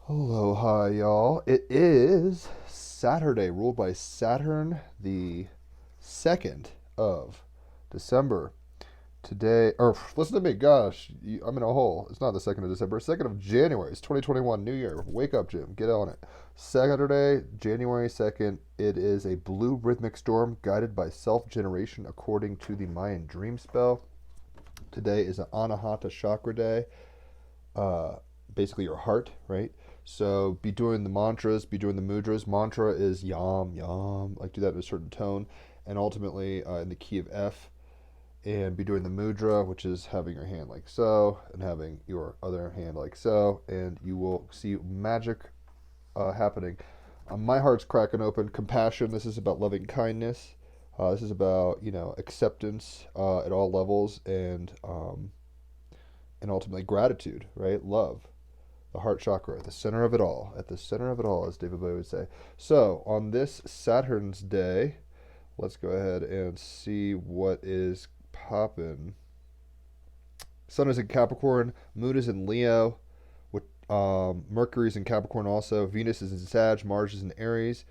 Aloha, y'all. It is Saturday, ruled by Saturn, the 2nd of December. Today, or listen to me, gosh, I'm in a hole. It's not the 2nd of December, 2nd of January. It's 2021, New Year. Wake up, Jim. Get on it. Saturday, January 2nd. It is a blue rhythmic storm guided by self generation according to the Mayan dream spell. Today is an Anahata Chakra Day, uh, basically your heart, right? So be doing the mantras, be doing the mudras. Mantra is yam, yam, like do that in a certain tone, and ultimately in the key of F. And be doing the mudra, which is having your hand like so, and having your other hand like so, and you will see magic happening. My heart's cracking open. Compassion. This is about loving kindness. This is about acceptance at all levels, and ultimately gratitude, right? Love, the heart chakra, at the center of it all, at the center of it all, as David Bowie would say. So, on this Saturn's day, let's go ahead and see what is popping. Sun is in Capricorn, Moon is in Leo, with Mercury is in Capricorn also, Venus is in Sag, Mars is in Aries,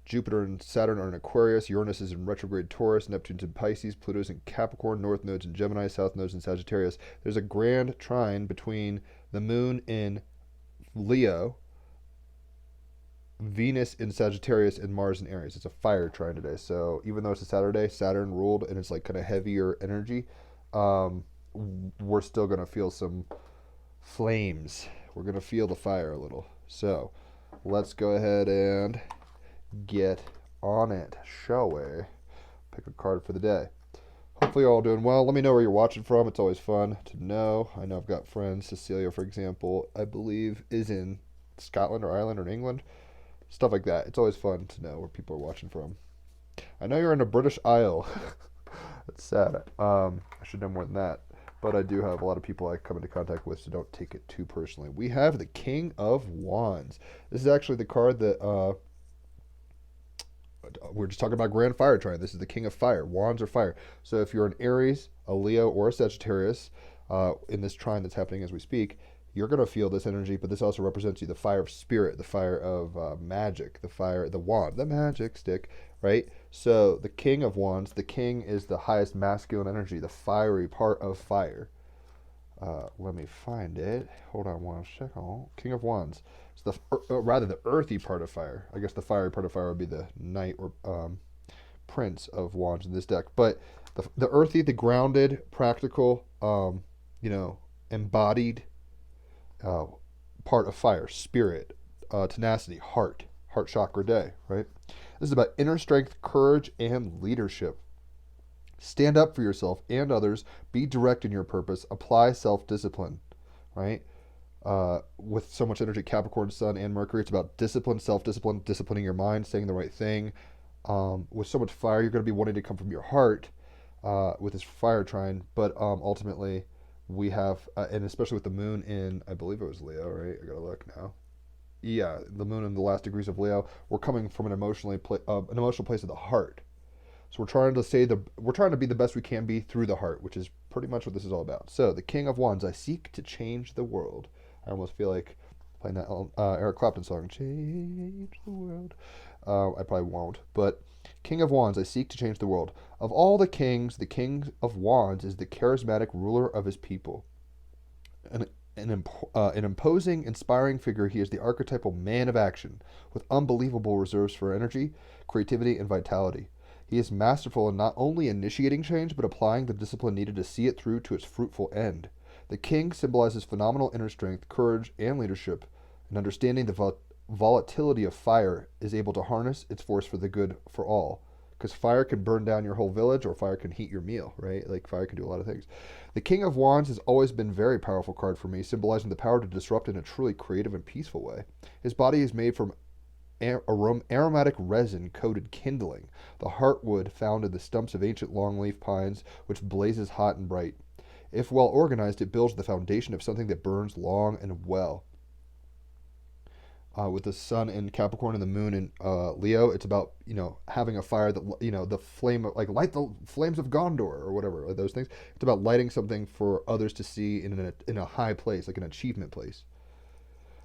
Jupiter and Saturn are in Aquarius, Uranus is in retrograde Taurus, Neptune's in Pisces, Pluto's in Capricorn, North Node's in Gemini, South Node's in Sagittarius. There's a grand trine between the Moon in Leo, Venus in Sagittarius, and Mars in Aries. It's a fire trine today. So even though it's a Saturday, Saturn ruled, and it's like kind of heavier energy, um, we're still going to feel some flames. We're going to feel the fire a little. So let's go ahead and get on it, shall we? Pick a card for the day. Hopefully you're all doing well. Let me know where you're watching from. It's always fun to know. I know I've got friends. Cecilia, for example, I believe is in Scotland or Ireland or in England. Stuff like that. It's always fun to know where people are watching from. I know you're in the British Isle. That's sad. I should know more than that. But I do have a lot of people I come into contact with, so don't take it too personally. We have the King of Wands. This is actually the card that we're just talking about Grand Fire Trine. This is the King of Fire. Wands are fire. So if you're an Aries, a Leo, or a Sagittarius in this trine that's happening as we speak, you're going to feel this energy, but this also represents you, the fire of spirit, the fire of magic, the fire, the wand, the magic stick, right? So the King of Wands, the king is the highest masculine energy, the fiery part of fire. Let me find it. Hold on one second. King of Wands. It's rather the earthy part of fire. I guess the fiery part of fire would be the knight or prince of wands in this deck. But the earthy, the grounded, practical, embodied part of fire, spirit, tenacity, heart chakra day, right? This is about inner strength, courage, and leadership. Stand up for yourself and others. Be direct in your purpose. Apply self-discipline, right? With so much energy, Capricorn, Sun, and Mercury, it's about discipline, self-discipline, disciplining your mind, saying the right thing. With so much fire, you're going to be wanting to come from your heart with this fire trine. But ultimately, we have, and especially with the moon in, I believe it was Leo, right? I got to look now. Yeah, the moon in the last degrees of Leo. We're coming from an emotional place of the heart. So we're trying to be the best we can be through the heart, which is pretty much what this is all about. So the King of Wands, I seek to change the world. I almost feel like playing that Eric Clapton song, "Change the World." I probably won't, but King of Wands, I seek to change the world. Of all the kings, the King of Wands is the charismatic ruler of his people. An imposing, inspiring figure, he is the archetypal man of action, with unbelievable reserves for energy, creativity, and vitality. He is masterful in not only initiating change, but applying the discipline needed to see it through to its fruitful end. The king symbolizes phenomenal inner strength, courage, and leadership, and understanding the volatility of fire is able to harness its force for the good for all. Because fire can burn down your whole village, or fire can heat your meal, right? Like fire can do a lot of things. The King of Wands has always been a very powerful card for me, symbolizing the power to disrupt in a truly creative and peaceful way. His body is made from aromatic resin coated kindling, the heartwood found in the stumps of ancient longleaf pines, which blazes hot and bright. If well organized, it builds the foundation of something that burns long and well. With the sun in Capricorn and the moon in Leo, it's about having a fire that the flame of, like light the flames of Gondor or whatever, like those things. It's about lighting something for others to see in a high place, like an achievement place.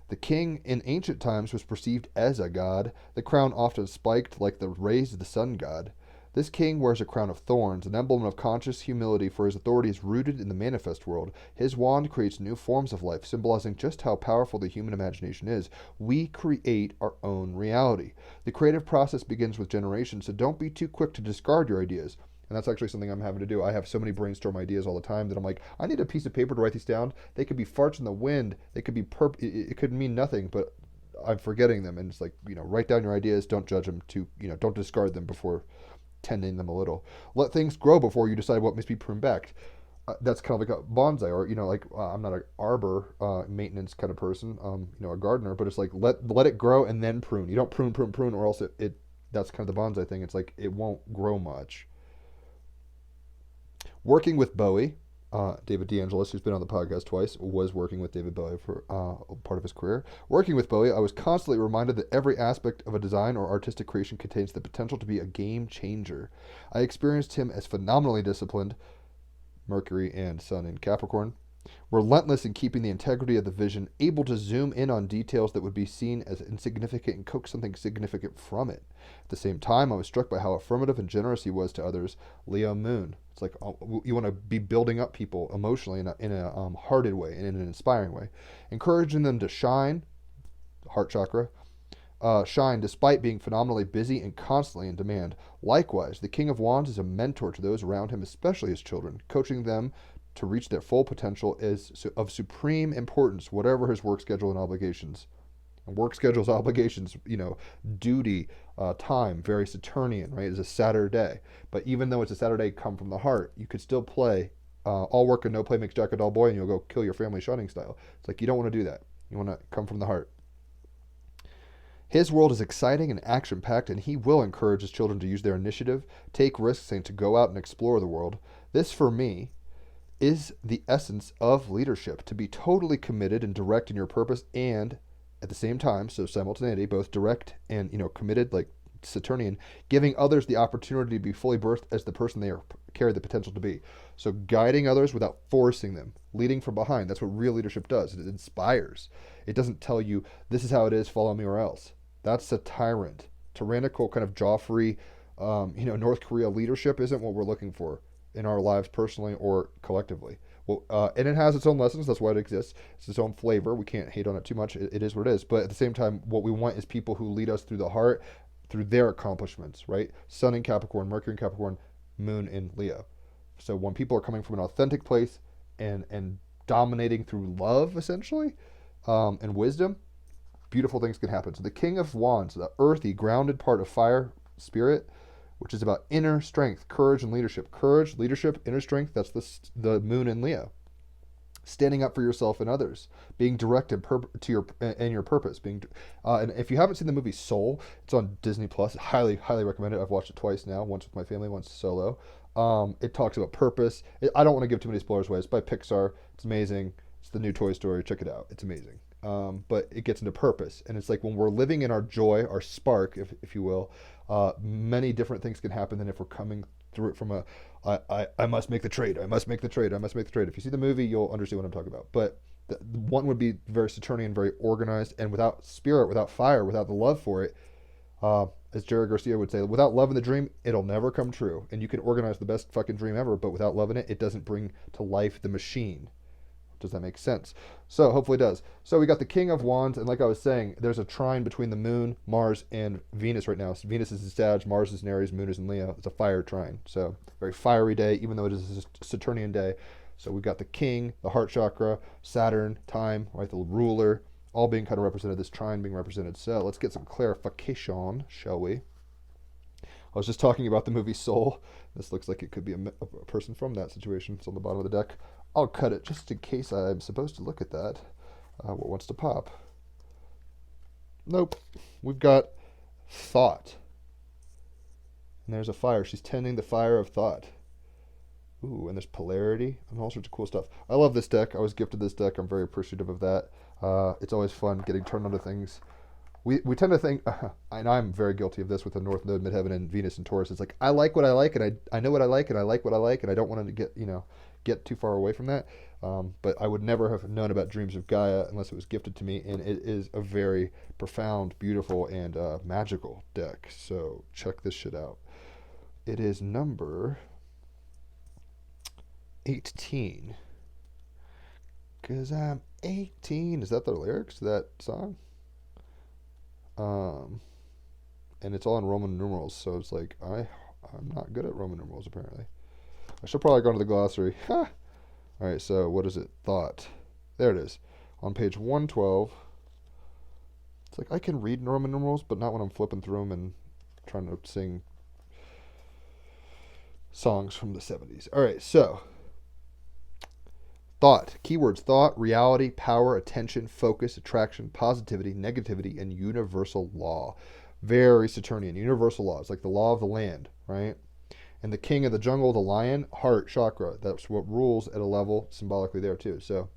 The king in ancient times was perceived as a god, the crown often spiked like the rays of the sun god. This king wears a crown of thorns, an emblem of conscious humility, for his authority is rooted in the manifest world. His wand creates new forms of life, symbolizing just how powerful the human imagination is. We create our own reality. The creative process begins with generation, so don't be too quick to discard your ideas. And that's actually something I'm having to do. I have so many brainstorm ideas all the time that I'm like, I need a piece of paper to write these down. They could be farts in the wind. They could be it could mean nothing, but I'm forgetting them. And it's like, write down your ideas. Don't judge them don't discard them before tending them a little. Let things grow before you decide what must be pruned back. That's kind of like a bonsai, or I'm not an arbor maintenance kind of person, a gardener, but it's like let it grow and then prune. You don't prune, or else it that's kind of the bonsai thing. It's like it won't grow much. Working with Bowie, David DeAngelis, who's been on the podcast twice, was working with David Bowie for part of his career. Working with Bowie, I was constantly reminded that every aspect of a design or artistic creation contains the potential to be a game changer. I experienced him as phenomenally disciplined, Mercury and Sun in Capricorn, relentless in keeping the integrity of the vision, able to zoom in on details that would be seen as insignificant and coax something significant from it. At the same time, I was struck by how affirmative and generous he was to others. Leo Moon. It's like you want to be building up people emotionally in a hearted way and in an inspiring way, encouraging them to shine, heart chakra, shine despite being phenomenally busy and constantly in demand. Likewise, the King of Wands is a mentor to those around him, especially his children, coaching them to reach their full potential is of supreme importance, whatever his work schedule and obligations. And work schedules, obligations, duty, time, very Saturnian, right? It's a Saturday. But even though it's a Saturday come from the heart, you could still play all work and no play makes Jack a dull boy, and you'll go kill your family shining style. It's like you don't want to do that. You want to come from the heart. His world is exciting and action-packed, and he will encourage his children to use their initiative, take risks, and to go out and explore the world. This, for me, is the essence of leadership, to be totally committed and direct in your purpose, and at the same time, so simultaneity, both direct and committed, like Saturnian, giving others the opportunity to be fully birthed as the person they carry the potential to be. So guiding others without forcing them, leading from behind. That's what real leadership does. It inspires. It doesn't tell you this is how it is, follow me or else. That's a tyrannical kind of Joffrey, North Korea leadership isn't what we're looking for in our lives personally or collectively. Well, and it has its own lessons. That's why it exists. It's its own flavor. We can't hate on it too much. It is what it is. But at the same time, what we want is people who lead us through the heart, through their accomplishments, right? Sun in Capricorn, Mercury in Capricorn, Moon in Leo. So when people are coming from an authentic place and dominating through love, essentially, and wisdom, beautiful things can happen. So the King of Wands, the earthy, grounded part of fire spirit, which is about inner strength, courage, and leadership. Courage, leadership, inner strength, that's the Moon in Leo. Standing up for yourself and others, being direct to your purpose. And if you haven't seen the movie Soul, it's on Disney Plus. Highly, highly recommend it. I've watched it twice now, once with my family, once solo. It talks about purpose. I don't want to give too many spoilers away. It's by Pixar. It's amazing. It's the new Toy Story. Check it out. It's amazing. But it gets into purpose, and it's like when we're living in our joy, our spark, if you will, many different things can happen than if we're coming through it from I must make the trade, I must make the trade. If you see the movie, you'll understand what I'm talking about. But one would be very Saturnian, very organized, and without spirit, without fire, without the love for it, as Jerry Garcia would say, without love in the dream, it'll never come true. And you can organize the best fucking dream ever, but without love in it, it doesn't bring to life the machine. Does that make sense? So hopefully it does. So we got the King of Wands, and like I was saying, there's a trine between the Moon, Mars, and Venus right now. So Venus is in Sag, Mars is in Aries, Moon is in Leo. It's a fire trine. So very fiery day, even though it is a Saturnian day. So we've got the King, the heart chakra, Saturn, time, right, the ruler, all being kind of represented, this trine being represented. So let's get some clarification, shall we? I was just talking about the movie Soul. This looks like it could be a person from that situation. It's on the bottom of the deck. I'll cut it just in case I'm supposed to look at that. What wants to pop? Nope. We've got thought. And there's a fire. She's tending the fire of thought. Ooh, and there's polarity and all sorts of cool stuff. I love this deck. I was gifted this deck. I'm very appreciative of that. It's always fun getting turned onto things. We tend to think, and I'm very guilty of this with the North Node, Midheaven, and Venus and Taurus. It's like, I like what I like, and I know what I like, and I like what I like, and I don't want to get too far away from that. But I would never have known about Dreams of Gaia unless it was gifted to me, and it is a very profound, beautiful, and magical deck. So check this shit out. It is number 18. 'Cause I'm 18. Is that the lyrics to that song? And it's all in Roman numerals, so it's like I'm not good at Roman numerals apparently. I should probably go to the glossary. All right, so what is it? Thought. There it is. On page 112. It's like I can read Roman numerals, but not when I'm flipping through them and trying to sing songs from the 70s. All right, so thought. Keywords: thought, reality, power, attention, focus, attraction, positivity, negativity, and universal law. Very Saturnian. Universal law. It's like the law of the land, right? And the king of the jungle, the lion, heart, chakra. That's what rules at a level symbolically there too. So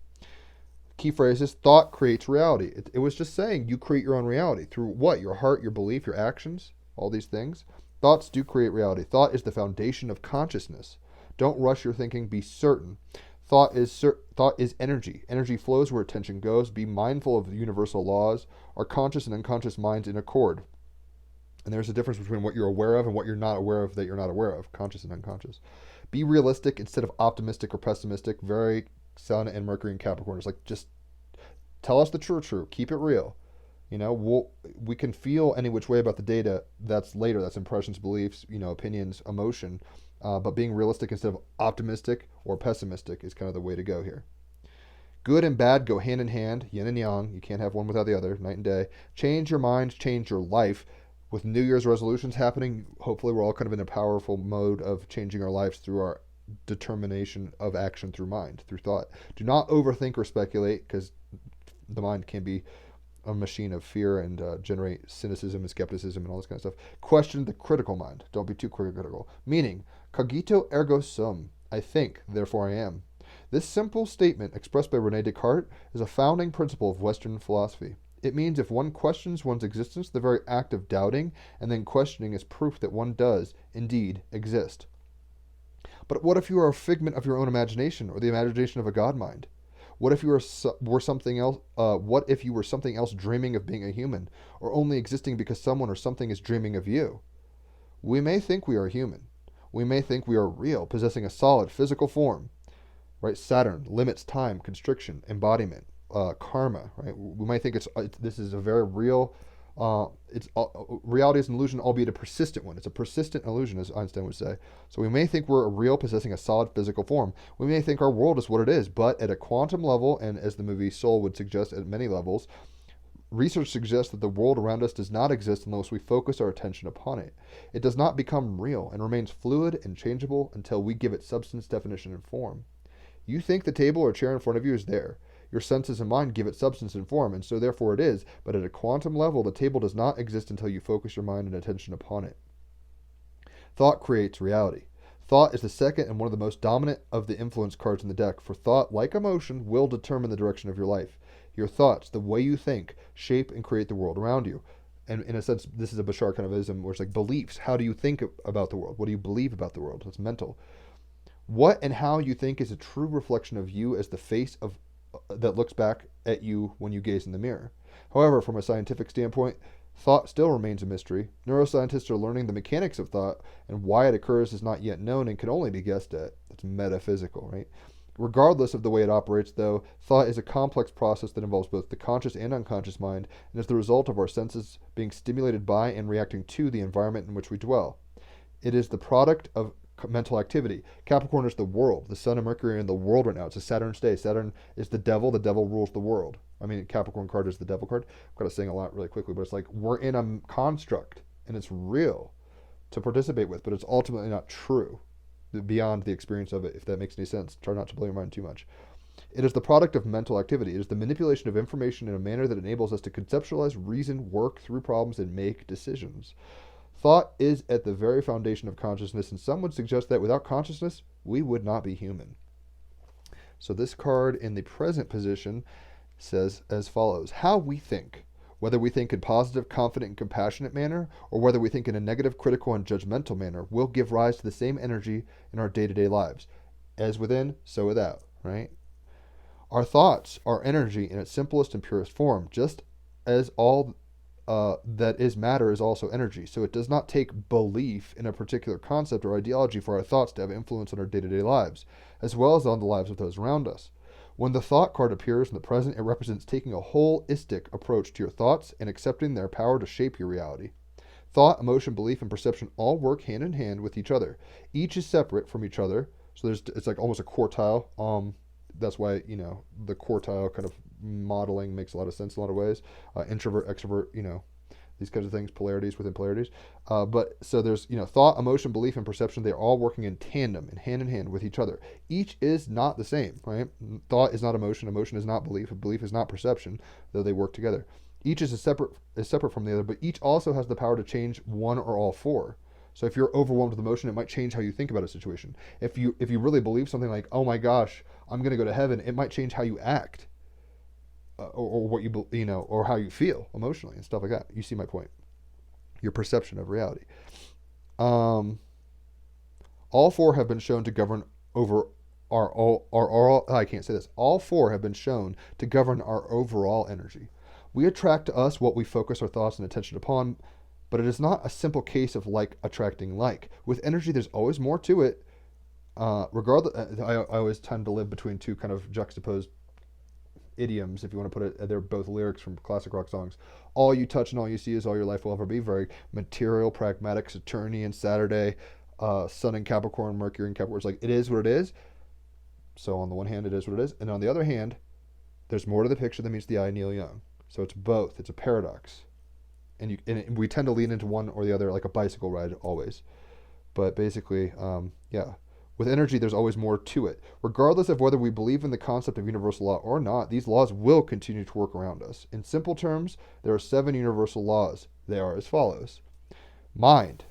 key phrases: thought creates reality. It was just saying you create your own reality through what? Your heart, your belief, your actions, all these things. Thoughts do create reality. Thought is the foundation of consciousness. Don't rush your thinking. Be certain. Thought is energy. Energy flows where attention goes. Be mindful of the universal laws. Are conscious and unconscious minds in accord? And there's a difference between what you're aware of and what you're not aware of that you're not aware of. Conscious and unconscious. Be realistic instead of optimistic or pessimistic. Very Sun and Mercury and Capricorn. It's like, just tell us the true. Keep it real. You know, we can feel any which way about the data. That's later. That's impressions, beliefs, opinions, emotion. But being realistic instead of optimistic or pessimistic is kind of the way to go here. Good and bad go hand in hand, yin and yang. You can't have one without the other, night and day. Change your mind, change your life. With New Year's resolutions happening, hopefully we're all kind of in a powerful mode of changing our lives through our determination of action through mind, through thought. Do not overthink or speculate, because the mind can be a machine of fear and generate cynicism and skepticism and all this kind of stuff. Question the critical mind. Don't be too critical. Meaning, cogito ergo sum. I think, therefore I am. This simple statement, expressed by René Descartes, is a founding principle of Western philosophy. It means if one questions one's existence, the very act of doubting and then questioning is proof that one does, indeed, exist. But what if you are a figment of your own imagination, or the imagination of a god mind? What if you were something else? What if you were something else, dreaming of being a human, or only existing because someone or something is dreaming of you? We may think we are human. We may think we are real, possessing a solid physical form. Right? Saturn limits time, constriction, embodiment, karma. Right? We might think this is a very real. Reality is an illusion, albeit a persistent one. It's a persistent illusion, as Einstein would say. So we may think we're real, possessing a solid physical form. We may think our world is what it is, but at a quantum level, and as the movie Soul would suggest, at many levels, research suggests that the world around us does not exist unless we focus our attention upon it. It does not become real and remains fluid and changeable until we give it substance, definition, and form. You think the table or chair in front of you is there. Your senses and mind give it substance and form, and so therefore it is. But at a quantum level, the table does not exist until you focus your mind and attention upon it. Thought creates reality. Thought is the second and one of the most dominant of the influence cards in the deck, for thought, like emotion, will determine the direction of your life. Your thoughts, the way you think, shape and create the world around you. And in a sense, this is a Bashar kind of ism, where it's like beliefs. How do you think about the world? What do you believe about the world? It's mental. What and how you think is a true reflection of you as the face of that looks back at you when you gaze in the mirror. However, from a scientific standpoint, thought still remains a mystery. Neuroscientists are learning the mechanics of thought, and why it occurs is not yet known and can only be guessed at. It's metaphysical, right? Regardless of the way it operates, though, thought is a complex process that involves both the conscious and unconscious mind, and is the result of our senses being stimulated by and reacting to the environment in which we dwell. It is the product of mental activity. Capricorn is the world. The Sun and Mercury are in the world right now. It's a Saturn stay. Saturn is the devil. The devil rules the world. I mean, Capricorn card is the devil card. I've got to sing a lot really quickly, but it's like we're in a construct, and it's real to participate with, but it's ultimately not true beyond the experience of it, if that makes any sense. Try not to blow your mind too much. It is the product of mental activity. It is the manipulation of information in a manner that enables us to conceptualize, reason, work through problems, and make decisions. Thought is at the very foundation of consciousness, and some would suggest that without consciousness, we would not be human. So this card in the present position says as follows: how we think, whether we think in positive, confident, and compassionate manner, or whether we think in a negative, critical, and judgmental manner, will give rise to the same energy in our day-to-day lives. As within, so without, right? Our thoughts are energy in its simplest and purest form, just as all that is matter is also energy. So it does not take belief in a particular concept or ideology for our thoughts to have influence on our day-to-day lives, as well as on the lives of those around us. When the thought card appears in the present, it represents taking a holistic approach to your thoughts and accepting their power to shape your reality. Thought, emotion, belief, and perception all work hand in hand with each other. Each is separate from each other. So it's like almost a quartile. That's why the quartile kind of modeling makes a lot of sense in a lot of ways. Introvert, extrovert, these kinds of things, polarities within polarities. But so there's thought, emotion, belief, and perception. They're all working in tandem and hand in hand with each other. Each is not the same, right? Thought is not emotion. Emotion is not belief. Belief is not perception, though they work together. Each is separate from the other, but each also has the power to change one or all four. So if you're overwhelmed with emotion, it might change how you think about a situation. If you really believe something like, oh my gosh, I'm going to go to heaven, it might change how you act, or what or how you feel emotionally and stuff like that. You see my point? Your perception of reality. All four have been shown to govern over I can't say this. All four have been shown to govern our overall energy. We attract to us what we focus our thoughts and attention upon, but it is not a simple case of like attracting like. With energy, there's always more to it. Regardless, I always tend to live between two kind of juxtaposed idioms, if you want to put it. They're both lyrics from classic rock songs. All you touch and all you see is all your life will ever be. Very material, pragmatic, Saturnian, Saturday, Sun in Capricorn, Mercury in Capricorn. It's like, it is what it is. So on the one hand, it is what it is. And on the other hand, there's more to the picture than meets the eye, Neil Young. So it's both. It's a paradox. And we tend to lean into one or the other, like a bicycle ride always. But basically, yeah. With energy, there's always more to it. Regardless of whether we believe in the concept of universal law or not, these laws will continue to work around us. In simple terms, there are 7 universal laws. They are as follows. Mind.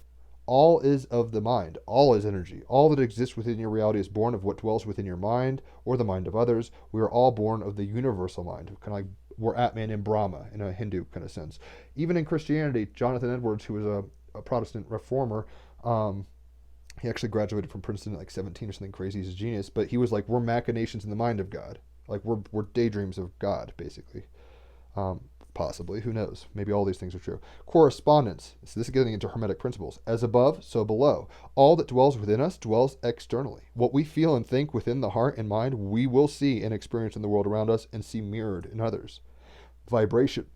All is of the mind. All is energy. All that exists within your reality is born of what dwells within your mind or the mind of others. We are all born of the universal mind, kind of like we're Atman and Brahma in a Hindu kind of sense. Even in Christianity, Jonathan Edwards, who was a Protestant reformer, he actually graduated from Princeton at like 17 or something crazy. He's a genius. But he was like, we're machinations in the mind of God. Like we're daydreams of God, basically. Possibly. Who knows? Maybe all these things are true. Correspondence. So this is getting into Hermetic principles. As above, so below. All that dwells within us dwells externally. What we feel and think within the heart and mind, we will see and experience in the world around us and see mirrored in others. Vibration.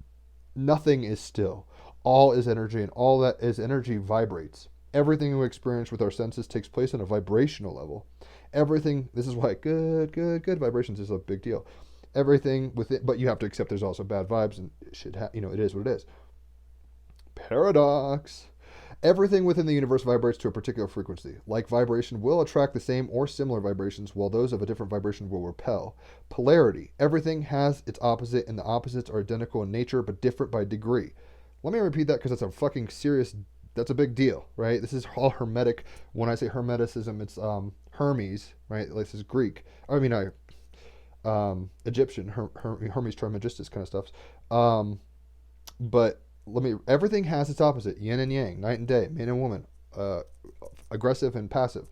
Nothing is still. All is energy, and all that is energy vibrates. Everything we experience with our senses takes place on a vibrational level. Everything, this is why good vibrations is a big deal. Everything with it, but you have to accept there's also bad vibes, and it is what it is. Paradox. Everything within the universe vibrates to a particular frequency. Like vibration will attract the same or similar vibrations, while those of a different vibration will repel. Polarity. Everything has its opposite, and the opposites are identical in nature, but different by degree. Let me repeat that because that's a big deal, right? This is all Hermetic. When I say Hermeticism, it's Hermes, right? This is Greek. Egyptian, Hermes Trismegistus kind of stuff. But everything has its opposite, yin and yang, night and day, man and woman, aggressive and passive.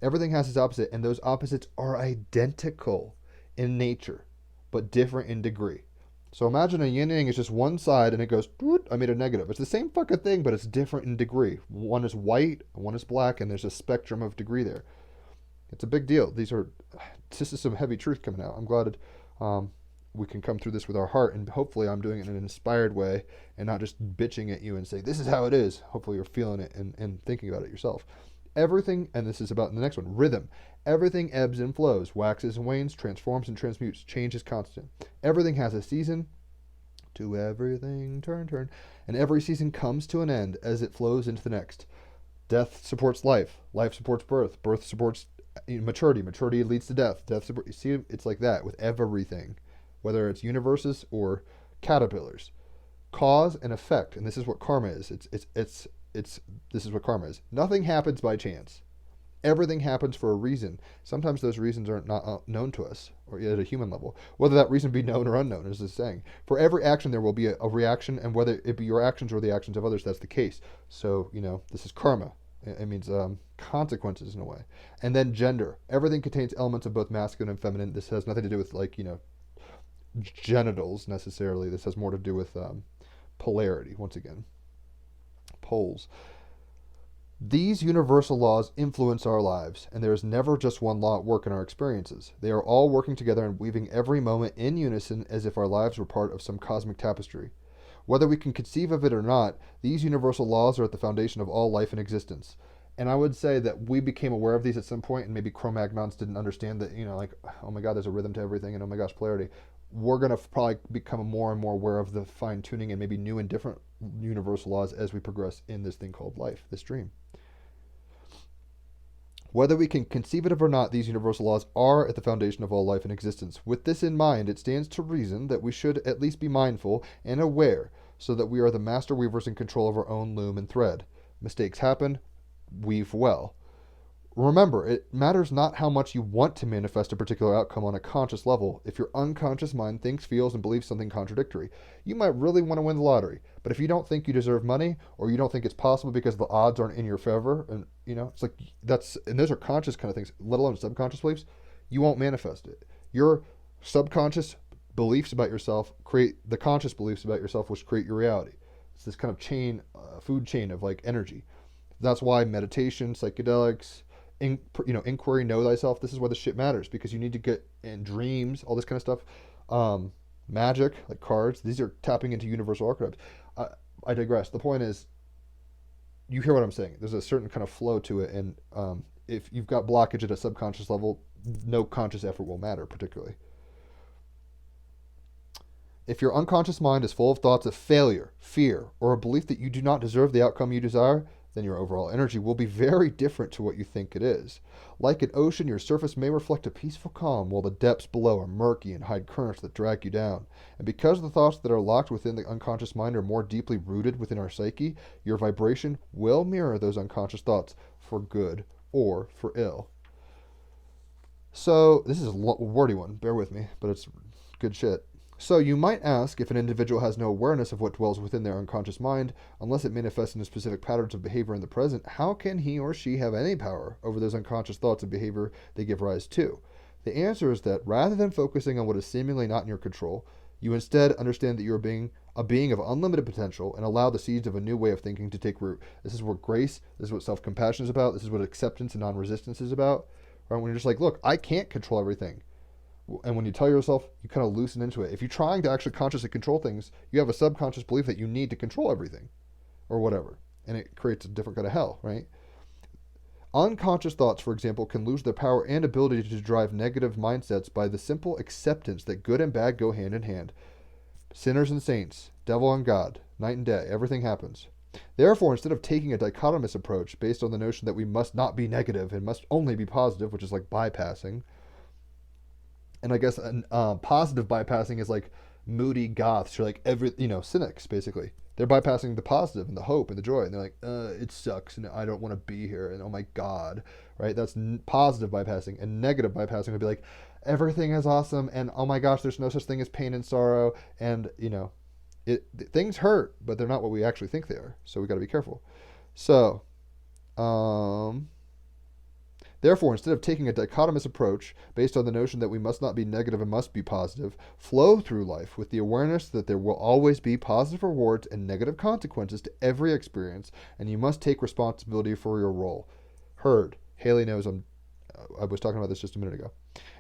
Everything has its opposite, and those opposites are identical in nature, but different in degree. So imagine a yin and yang is just one side, and it goes, I made a negative. It's the same fucking thing, but it's different in degree. One is white, one is black, and there's a spectrum of degree there. It's a big deal. This is some heavy truth coming out. I'm glad we can come through this with our heart, and hopefully I'm doing it in an inspired way and not just bitching at you and saying, this is how it is. Hopefully you're feeling it and thinking about it yourself. Everything, and this is about the next one, rhythm. Everything ebbs and flows, waxes and wanes, transforms and transmutes. Change is constant. Everything has a season. To everything, turn. And every season comes to an end as it flows into the next. Death supports life. Life supports birth. Birth supports maturity. Maturity leads to death. Death supports. You see, it's like that with everything, whether it's universes or caterpillars. Cause and effect, and this is what karma is. This is what karma is. Nothing happens by chance. Everything happens for a reason. Sometimes those reasons are not known to us, or at a human level. Whether that reason be known or unknown, is the saying. For every action, there will be a reaction, and whether it be your actions or the actions of others, that's the case. So, this is karma. It means consequences in a way. And then gender. Everything contains elements of both masculine and feminine. This has nothing to do with genitals necessarily. This has more to do with polarity. Once again, poles. These universal laws influence our lives, and there is never just one law at work in our experiences. They are all working together and weaving every moment in unison as if our lives were part of some cosmic tapestry. Whether we can conceive of it or not, these universal laws are at the foundation of all life and existence. And I would say that we became aware of these at some point, and maybe Cro-Magnons didn't understand that, oh my God, there's a rhythm to everything, and oh my gosh, polarity. We're going to probably become more and more aware of the fine tuning and maybe new and different universal laws as we progress in this thing called life, this dream. Whether we can conceive it or not, these universal laws are at the foundation of all life and existence. With this in mind, it stands to reason that we should at least be mindful and aware, so that we are the master weavers in control of our own loom and thread. Mistakes happen, weave well. Remember, it matters not how much you want to manifest a particular outcome on a conscious level. If your unconscious mind thinks, feels, and believes something contradictory, you might really want to win the lottery. But if you don't think you deserve money, or you don't think it's possible because the odds aren't in your favor, and it's like and those are conscious kind of things, let alone subconscious beliefs, you won't manifest it. Your subconscious beliefs about yourself create the conscious beliefs about yourself, which create your reality. It's this kind of chain, food chain of energy. That's why meditation, psychedelics, inquiry, know thyself. This is why this shit matters, because you need to get in dreams, all this kind of stuff. Magic, like cards. These are tapping into universal archetypes. I digress. The point is, you hear what I'm saying. There's a certain kind of flow to it, and if you've got blockage at a subconscious level, no conscious effort will matter particularly. If your unconscious mind is full of thoughts of failure, fear, or a belief that you do not deserve the outcome you desire, then your overall energy will be very different to what you think it is. Like an ocean, your surface may reflect a peaceful calm, while the depths below are murky and hide currents that drag you down. And because the thoughts that are locked within the unconscious mind are more deeply rooted within our psyche, your vibration will mirror those unconscious thoughts, for good or for ill. So, this is a wordy one, bear with me, but it's good shit. So you might ask, if an individual has no awareness of what dwells within their unconscious mind, unless it manifests in specific patterns of behavior in the present, how can he or she have any power over those unconscious thoughts and behavior they give rise to? The answer is that rather than focusing on what is seemingly not in your control, you instead understand that you're a being of unlimited potential, and allow the seeds of a new way of thinking to take root. This is what grace, this is what self-compassion is about, this is what acceptance and non-resistance is about. Right? When you're just like, look, I can't control everything. And when you tell yourself, you kind of loosen into it. If you're trying to actually consciously control things, you have a subconscious belief that you need to control everything or whatever. And it creates a different kind of hell, right? Unconscious thoughts, for example, can lose their power and ability to drive negative mindsets by the simple acceptance that good and bad go hand in hand. Sinners and saints, devil and God, night and day, everything happens. Therefore, instead of taking a dichotomous approach based on the notion that we must not be negative and must only be positive, which is like bypassing, and I guess positive bypassing is like moody goths, or like cynics, basically. They're bypassing the positive and the hope and the joy, and they're like, it sucks, and I don't want to be here, and oh my God, right? That's positive bypassing. And negative bypassing would be like, everything is awesome, and oh my gosh, there's no such thing as pain and sorrow, and things hurt, but they're not what we actually think they are, so we got to be careful. So, therefore, instead of taking a dichotomous approach based on the notion that we must not be negative and must be positive, flow through life with the awareness that there will always be positive rewards and negative consequences to every experience, and you must take responsibility for your role. Heard. Haley knows I was talking about this just a minute ago.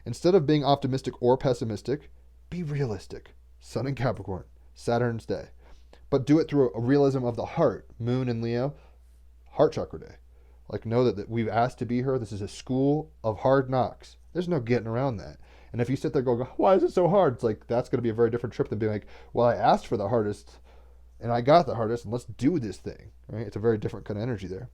Instead of being optimistic or pessimistic, be realistic. Sun in Capricorn, Saturn's day. But do it through a realism of the heart. Moon in Leo, heart chakra day. Like, know that we've asked to be here. This is a school of hard knocks. There's no getting around that. And if you sit there going, why is it so hard? It's like, that's going to be a very different trip than being like, well, I asked for the hardest, and I got the hardest, and let's do this thing. Right? It's a very different kind of energy there.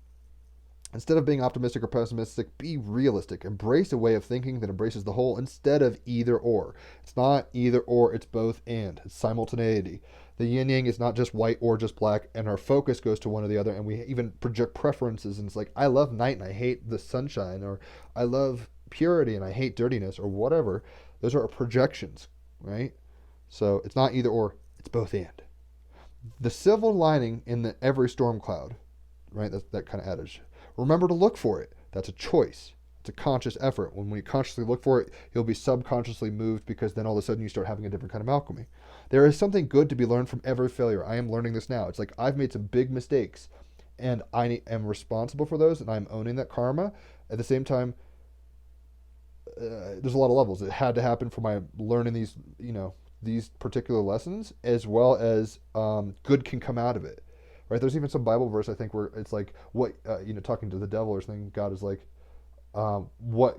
Instead of being optimistic or pessimistic, be realistic. Embrace a way of thinking that embraces the whole instead of either or. It's not either or, it's both and. It's simultaneity. The yin-yang is not just white or just black, and our focus goes to one or the other, and we even project preferences, and it's like, I love night and I hate the sunshine, or I love purity and I hate dirtiness, or whatever. Those are our projections, right? So it's not either or, it's both and. The silver lining in every storm cloud, right? That's that kind of adage. Remember to look for it. That's a choice. It's a conscious effort. When you consciously look for it, you'll be subconsciously moved, because then all of a sudden you start having a different kind of alchemy. There is something good to be learned from every failure. I am learning this now. It's like I've made some big mistakes, and I am responsible for those, and I'm owning that karma. At the same time, there's a lot of levels. It had to happen for my learning these particular lessons, as well as good can come out of it. Right? There's even some Bible verse, I think, where it's like, what talking to the devil or something. God is like, what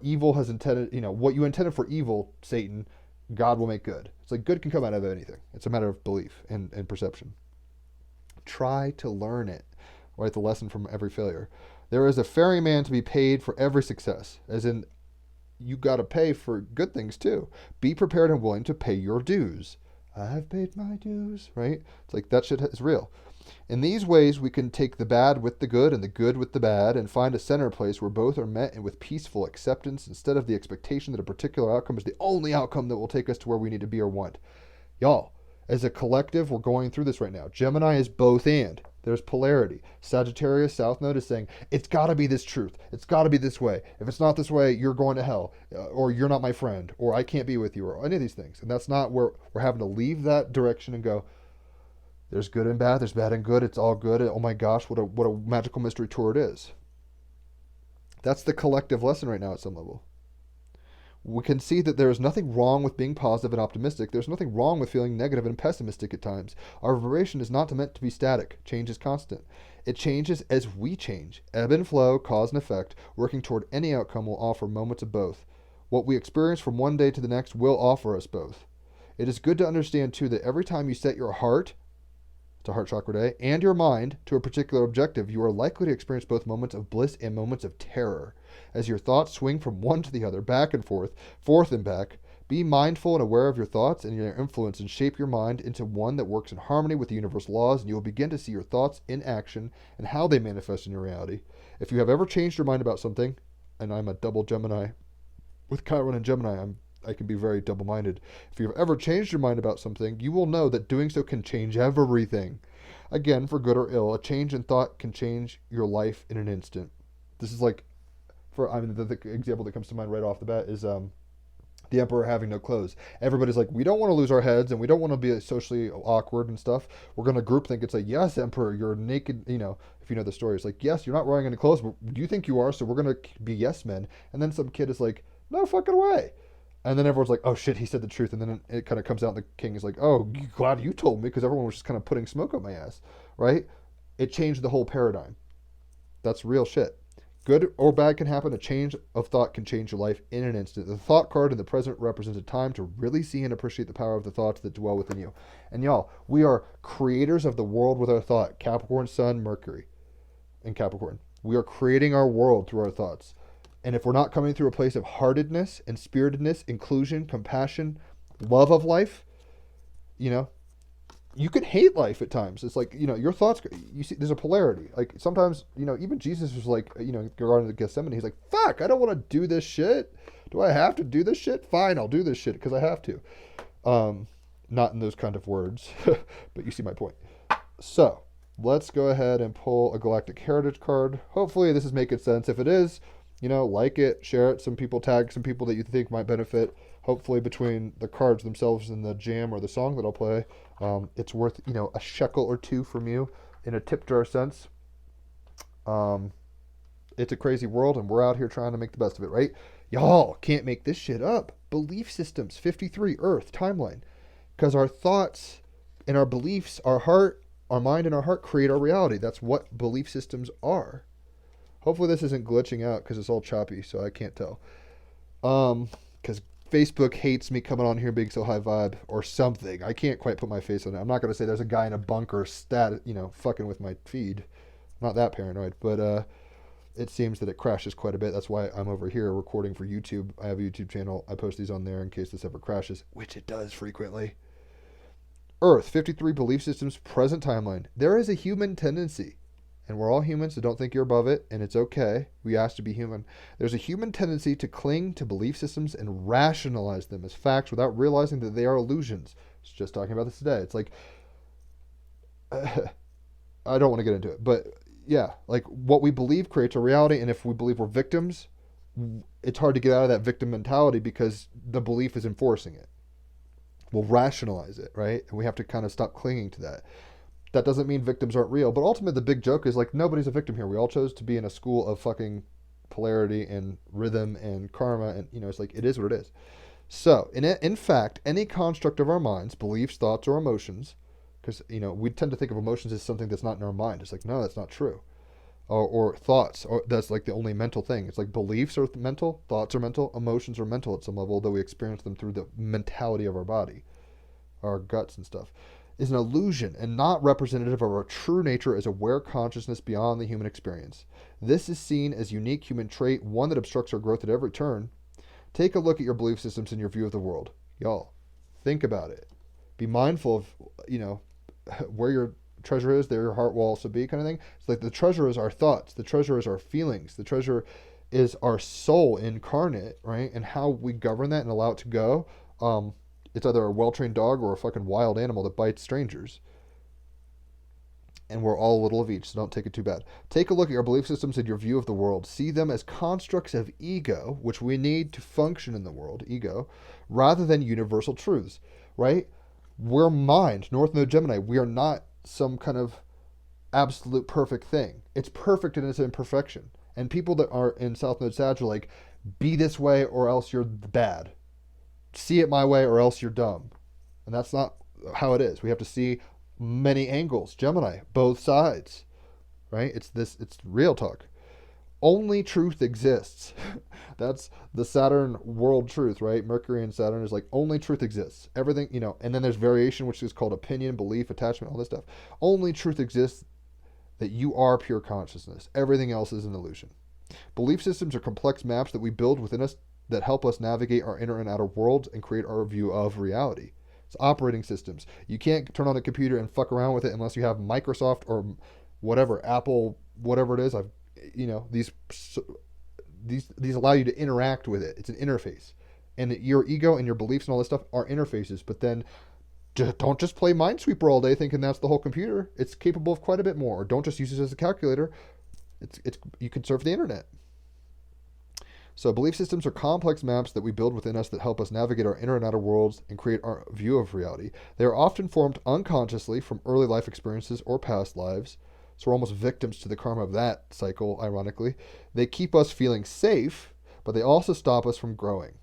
evil has intended, what you intended for evil, Satan, God will make good. It's like good can come out of anything. It's a matter of belief and perception. Try to learn it. Right? The lesson from every failure. There is a ferryman to be paid for every success, as in you got to pay for good things too. Be prepared and willing to pay your dues. I've paid my dues, right? It's like that shit is real. In these ways, we can take the bad with the good and the good with the bad, and find a center place where both are met and with peaceful acceptance, instead of the expectation that a particular outcome is the only outcome that will take us to where we need to be or want. Y'all, as a collective, we're going through this right now. Gemini is both and. There's polarity. Sagittarius, South Node, is saying, it's got to be this truth. It's got to be this way. If it's not this way, you're going to hell, or you're not my friend, or I can't be with you, or any of these things. And that's not where we're having to leave that direction and go, there's good and bad, there's bad and good, it's all good. Oh my gosh, what a magical mystery tour it is. That's the collective lesson right now at some level. We can see that there is nothing wrong with being positive and optimistic. There's nothing wrong with feeling negative and pessimistic at times. Our vibration is not meant to be static. Change is constant. It changes as we change. Ebb and flow, cause and effect, working toward any outcome will offer moments of both. What we experience from one day to the next will offer us both. It is good to understand, too, that every time you set your heart to Heart Chakra Day and your mind to a particular objective, you are likely to experience both moments of bliss and moments of terror. As your thoughts swing from one to the other, back and forth and back, be mindful and aware of your thoughts and your influence, and shape your mind into one that works in harmony with the universal laws, and you will begin to see your thoughts in action and how they manifest in your reality. If you have ever changed your mind about something, and I'm a double Gemini, with Chiron and Gemini, I can be very double-minded. If you've ever changed your mind about something, you will know that doing so can change everything. Again, for good or ill, a change in thought can change your life in an instant. This is like, the example that comes to mind right off the bat is the emperor having no clothes. Everybody's like, we don't want to lose our heads, and we don't want to be socially awkward and stuff. We're going to groupthink. It's like, yes, emperor, you're naked. If you know the story, it's like, yes, you're not wearing any clothes, but do you think you are? So we're going to be yes men. And then some kid is like, no fucking way. And then everyone's like, oh shit, he said the truth. And then it kind of comes out, and the king is like, oh, glad you told me, because everyone was just kind of putting smoke up my ass, right? It changed the whole paradigm. That's real shit. Good or bad can happen. A change of thought can change your life in an instant. The thought card in the present represents a time to really see and appreciate the power of the thoughts that dwell within you. And y'all, we are creators of the world with our thought. Capricorn, Sun, Mercury, and Capricorn. We are creating our world through our thoughts. And if we're not coming through a place of heartedness and spiritedness, inclusion, compassion, love of life, you can hate life at times. It's like, your thoughts, you see, there's a polarity. Like sometimes, even Jesus was like, regarding the Gethsemane, he's like, fuck, I don't want to do this shit. Do I have to do this shit? Fine, I'll do this shit because I have to. Not in those kind of words, but you see my point. So let's go ahead and pull a Galactic Heritage card. Hopefully this is making sense. If it is, like it, share it. Some people tag some people that you think might benefit. Hopefully between the cards themselves and the jam or the song that I'll play, it's worth, a shekel or two from you in a tip jar sense. It's a crazy world, and we're out here trying to make the best of it, right? Y'all can't make this shit up. Belief systems, 53, Earth, timeline. Because our thoughts and our beliefs, our heart, our mind and our heart create our reality. That's what belief systems are. Hopefully this isn't glitching out because it's all choppy, so I can't tell. Because Facebook hates me coming on here being so high vibe or something. I can't quite put my face on it. I'm not going to say there's a guy in a bunker fucking with my feed. I'm not that paranoid, but it seems that it crashes quite a bit. That's why I'm over here recording for YouTube. I have a YouTube channel. I post these on there in case this ever crashes, which it does frequently. Earth, 53 belief systems, present timeline. There is a human tendency, and we're all humans, so don't think you're above it, and it's okay. We asked to be human. There's a human tendency to cling to belief systems and rationalize them as facts without realizing that they are illusions. I was just talking about this today. It's like, I don't want to get into it, but yeah, like what we believe creates a reality, and if we believe we're victims, it's hard to get out of that victim mentality because the belief is enforcing it. We'll rationalize it, right? And we have to kind of stop clinging to that. That doesn't mean victims aren't real, but ultimately the big joke is like nobody's a victim here. We all chose to be in a school of fucking polarity and rhythm and karma, and it's like it is what it is. So, in fact, any construct of our minds, beliefs, thoughts, or emotions, because we tend to think of emotions as something that's not in our mind. It's like no, that's not true. Or thoughts, or that's like the only mental thing. It's like beliefs are mental, thoughts are mental, emotions are mental at some level, though we experience them through the mentality of our body, our guts and stuff, is an illusion and not representative of our true nature as aware consciousness beyond the human experience. This is seen as a unique human trait, one that obstructs our growth at every turn. Take a look at your belief systems and your view of the world. Y'all, think about it. Be mindful of, where your treasure is, there your heart will also be, kind of thing. It's like the treasure is our thoughts, the treasure is our feelings, the treasure is our soul incarnate, right? And how we govern that and allow it to go. It's either a well-trained dog or a fucking wild animal that bites strangers. And we're all a little of each, so don't take it too bad. Take a look at your belief systems and your view of the world. See them as constructs of ego, which we need to function in the world, ego, rather than universal truths, right? We're mind, North Node Gemini. We are not some kind of absolute perfect thing. It's perfect in its imperfection. And people that are in South Node Sag are like, be this way or else you're bad. See it my way or else you're dumb. And that's not how it is. We have to see many angles. Gemini, both sides, right? It's real talk. Only truth exists. That's the Saturn world truth, right? Mercury and Saturn is like only truth exists. Everything, and then there's variation, which is called opinion, belief, attachment, all this stuff. Only truth exists, that you are pure consciousness. Everything else is an illusion. Belief systems are complex maps that we build within us that help us navigate our inner and outer worlds and create our view of reality. It's operating systems. You can't turn on a computer and fuck around with it unless you have Microsoft or whatever, Apple, whatever it is. These allow you to interact with it. It's an interface. And your ego and your beliefs and all this stuff are interfaces. But then don't just play Minesweeper all day thinking that's the whole computer. It's capable of quite a bit more. Or don't just use it as a calculator. You can surf the internet. So belief systems are complex maps that we build within us that help us navigate our inner and outer worlds and create our view of reality. They are often formed unconsciously from early life experiences or past lives. So we're almost victims to the karma of that cycle, ironically. They keep us feeling safe, but they also stop us from growing.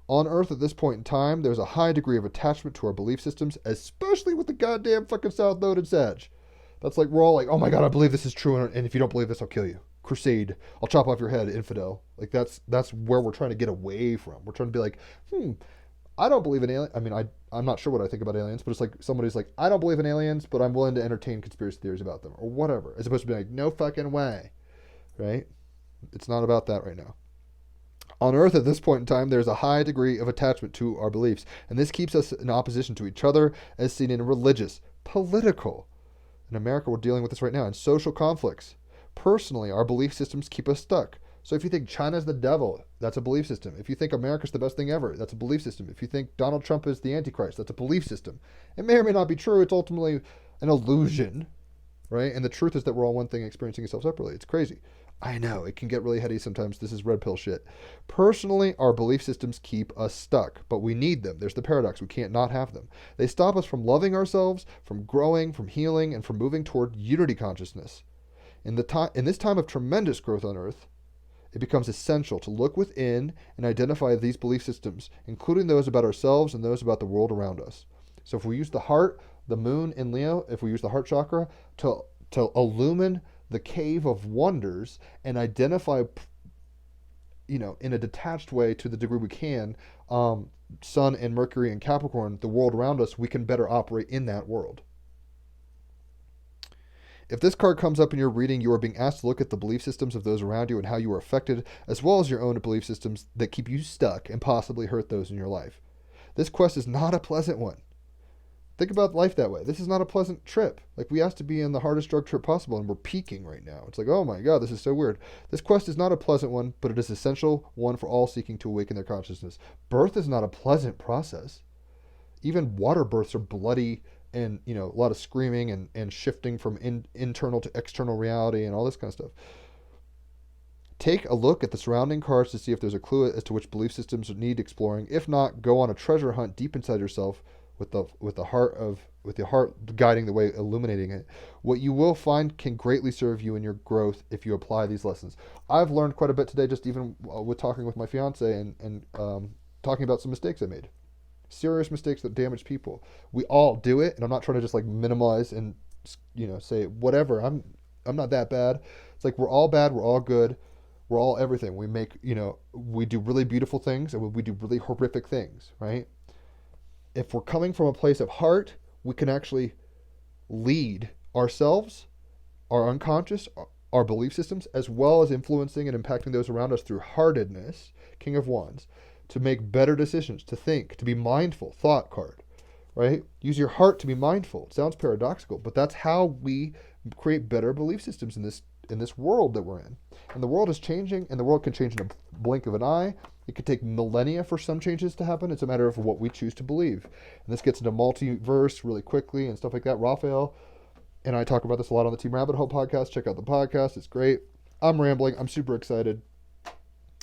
On Earth at this point in time, there's a high degree of attachment to our belief systems, especially with the goddamn fucking South Node and Sag. That's like, we're all like, oh my God, I believe this is true, and if you don't believe this, I'll kill you. Crusade, I'll chop off your head, infidel. Like that's where we're trying to get away from. We're trying to be like, I don't believe in aliens. I mean, I'm not sure what I think about aliens, but it's like somebody's like, I don't believe in aliens, but I'm willing to entertain conspiracy theories about them or whatever. As opposed to being like, no fucking way, right? It's not about that right now. On Earth at this point in time, there's a high degree of attachment to our beliefs, and this keeps us in opposition to each other, as seen in religious, political. In America, we're dealing with this right now, and social conflicts. Personally, our belief systems keep us stuck. So if you think China's the devil, that's a belief system. If you think America's the best thing ever, that's a belief system. If you think Donald Trump is the Antichrist, that's a belief system. It may or may not be true. It's ultimately an illusion, right? And the truth is that we're all one thing experiencing itself separately. It's crazy. I know, it can get really heady sometimes. This is red pill shit. Personally, our belief systems keep us stuck, but we need them. There's the paradox. We can't not have them. They stop us from loving ourselves, from growing, from healing, and from moving toward unity consciousness. In this time of tremendous growth on Earth, it becomes essential to look within and identify these belief systems, including those about ourselves and those about the world around us. So if we use the heart, the moon in Leo, if we use the heart chakra to illumine the cave of wonders and identify, in a detached way to the degree we can, Sun and Mercury and Capricorn, the world around us, we can better operate in that world. If this card comes up in your reading, you are being asked to look at the belief systems of those around you and how you are affected, as well as your own belief systems that keep you stuck and possibly hurt those in your life. This quest is not a pleasant one. Think about life that way. This is not a pleasant trip. Like, we asked to be in the hardest drug trip possible, and we're peaking right now. It's like, oh my God, this is so weird. This quest is not a pleasant one, but it is an essential one for all seeking to awaken their consciousness. Birth is not a pleasant process. Even water births are bloody and a lot of screaming and shifting from internal to external reality and all this kind of stuff. Take a look at the surrounding cards to see if there's a clue as to which belief systems need exploring. If not, go on a treasure hunt deep inside yourself with the heart guiding the way, illuminating it. What you will find can greatly serve you in your growth if you apply these lessons. I've learned quite a bit today, just even with talking with my fiance and talking about some mistakes I made. Serious mistakes that damage people. We all do it, and I'm not trying to just like minimize and say whatever. I'm not that bad. It's like we're all bad. We're all good. We're all everything. We make we do really beautiful things and we do really horrific things, right? If we're coming from a place of heart, we can actually lead ourselves, our unconscious, our belief systems, as well as influencing and impacting those around us through heartedness, King of Wands, to make better decisions, to think, to be mindful, thought card, right? Use your heart to be mindful. It sounds paradoxical, but that's how we create better belief systems in this world that we're in. And the world is changing, and the world can change in a blink of an eye. It could take millennia for some changes to happen. It's a matter of what we choose to believe. And this gets into multiverse really quickly and stuff like that. Raphael and I talk about this a lot on the Team Rabbit Hole podcast. Check out the podcast. It's great. I'm rambling. I'm super excited.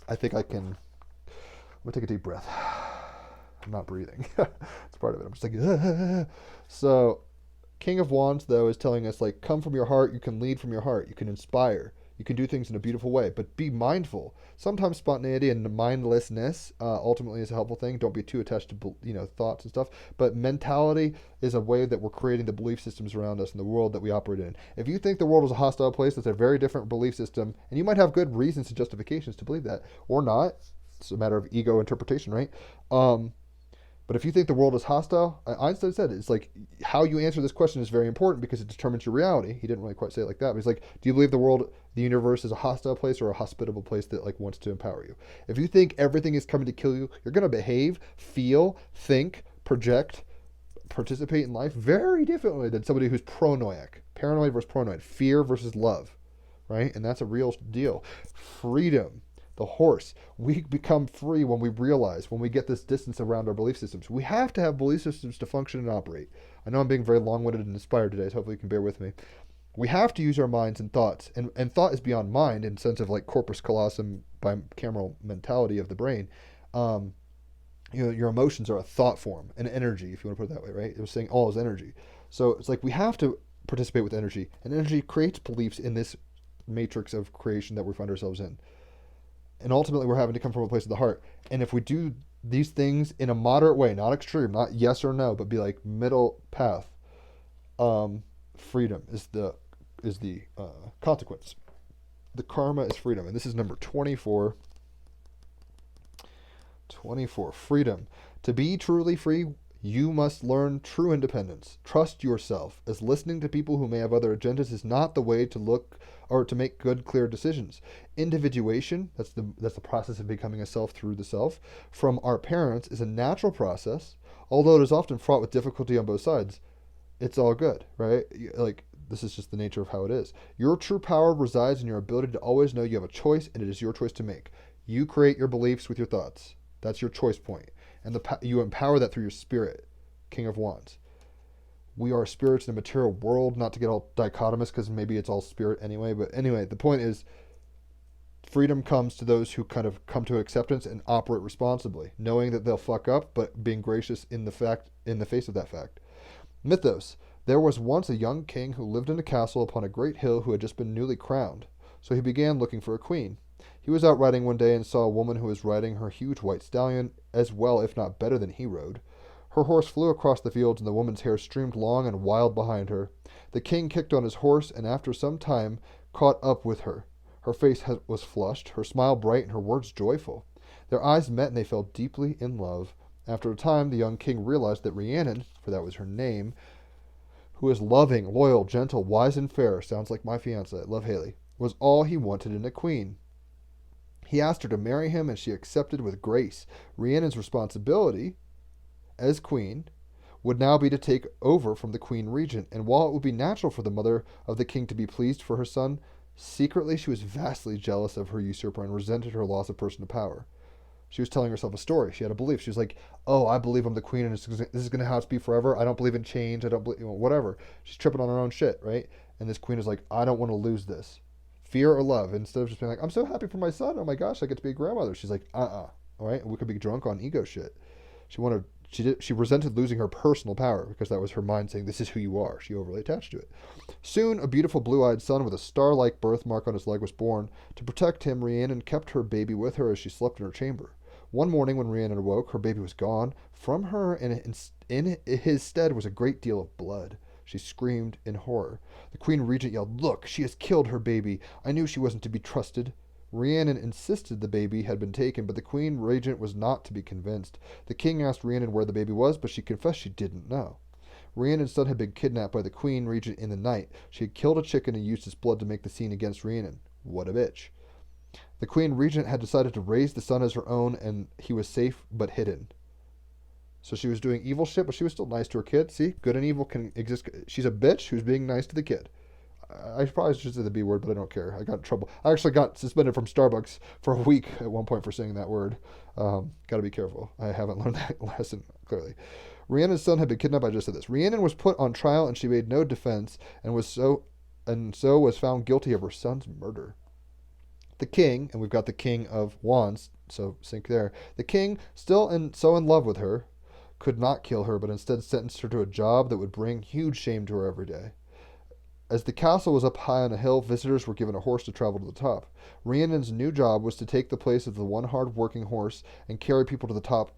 I think I can... I'm going to take a deep breath. I'm not breathing. It's part of it. I'm just like... So, King of Wands, though, is telling us, like, come from your heart. You can lead from your heart. You can inspire. You can do things in a beautiful way, but be mindful. Sometimes spontaneity and mindlessness ultimately is a helpful thing. Don't be too attached to thoughts and stuff. But mentality is a way that we're creating the belief systems around us in the world that we operate in. If you think the world is a hostile place, that's a very different belief system, and you might have good reasons and justifications to believe that, or not. It's a matter of ego interpretation, right? But if you think the world is hostile, Einstein said it's like how you answer this question is very important because it determines your reality. He didn't really quite say it like that, but he's like, do you believe the universe is a hostile place or a hospitable place that like wants to empower you? If you think everything is coming to kill you, you're going to behave, feel, think, project, participate in life very differently than somebody who's pronoiac. Paranoid versus pronoid. Fear versus love, right? And that's a real deal. Freedom. The horse. We become free when we realize, when we get this distance around our belief systems. We have to have belief systems to function and operate. I know I'm being very long-winded and inspired today, so hopefully you can bear with me. We have to use our minds and thoughts. And thought is beyond mind in the sense of like corpus callosum bicameral mentality of the brain. Your emotions are a thought form, an energy, if you want to put it that way, right? It was saying all is energy. So it's like we have to participate with energy. And energy creates beliefs in this matrix of creation that we find ourselves in. And ultimately, we're having to come from a place of the heart. And if we do these things in a moderate way, not extreme, not yes or no, but be like middle path, freedom is the consequence. The karma is freedom. And this is number 24. 24. Freedom. To be truly free, you must learn true independence. Trust yourself, as listening to people who may have other agendas is not the way to look or to make good, clear decisions. Individuation, that's the process of becoming a self through the self, from our parents is a natural process, although it is often fraught with difficulty on both sides. It's all good, right? Like, this is just the nature of how it is. Your true power resides in your ability to always know you have a choice, and it is your choice to make. You create your beliefs with your thoughts. That's your choice point. And you empower that through your spirit, King of Wands. We are spirits in a material world, not to get all dichotomous because maybe it's all spirit anyway. But anyway, the point is freedom comes to those who kind of come to acceptance and operate responsibly, knowing that they'll fuck up, but being gracious in the face of that fact. Mythos. There was once a young king who lived in a castle upon a great hill who had just been newly crowned. So he began looking for a queen. He was out riding one day and saw a woman who was riding her huge white stallion as well, if not better than he rode. Her horse flew across the fields, and the woman's hair streamed long and wild behind her. The king kicked on his horse, and after some time caught up with her. Her face was flushed, her smile bright, and her words joyful. Their eyes met, and they fell deeply in love. After a time, the young king realized that Rhiannon, for that was her name, who is loving, loyal, gentle, wise, and fair, sounds like my fiancée, I love Haley, was all he wanted in a queen. He asked her to marry him, and she accepted with grace. Rhiannon's responsibility as queen would now be to take over from the queen regent, and while it would be natural for the mother of the king to be pleased for her son, secretly she was vastly jealous of her usurper and resented her loss of personal power. She was telling herself a story. She had a belief. She was like, "Oh, I believe I'm the queen, and this is going to how it's be forever. I don't believe in change. I don't believe, whatever." She's tripping on her own shit, right? And this queen is like, "I don't want to lose this, fear or love." Instead of just being like, "I'm so happy for my son. Oh my gosh, I get to be a grandmother." She's like, All right, and we could be drunk on ego shit. She wanted. She resented losing her personal power because that was her mind saying, "This is who you are." She overly attached to it. Soon, a beautiful blue-eyed son with a star-like birthmark on his leg was born. To protect him, Rhiannon kept her baby with her as she slept in her chamber. One morning, when Rhiannon awoke, her baby was gone. From her, and in his stead, was a great deal of blood. She screamed in horror. The Queen Regent yelled, "Look, she has killed her baby. I knew she wasn't to be trusted." Rhiannon insisted the baby had been taken, but the Queen Regent was not to be convinced. The king asked Rhiannon where the baby was, but she confessed she didn't know. Rhiannon's son had been kidnapped by the Queen Regent in the night. She had killed a chicken and used its blood to make the scene against Rhiannon. What a bitch. The Queen Regent had decided to raise the son as her own, and he was safe but hidden. So she was doing evil shit, but she was still nice to her kid. See, good and evil can exist. She's a bitch who's being nice to the kid. I probably should say the B word, but I don't care. I got in trouble. I actually got suspended from Starbucks for a week at one point for saying that word. Got to be careful. I haven't learned that lesson, clearly. Rhiannon's son had been kidnapped. I just said this. Rhiannon was put on trial, and she made no defense, and so was found guilty of her son's murder. The king, and we've got the King of Wands, so sync there. The king, still so in love with her, could not kill her, but instead sentenced her to a job that would bring huge shame to her every day. As the castle was up high on a hill, visitors were given a horse to travel to the top. Rhiannon's new job was to take the place of the one hard-working horse and carry people to the top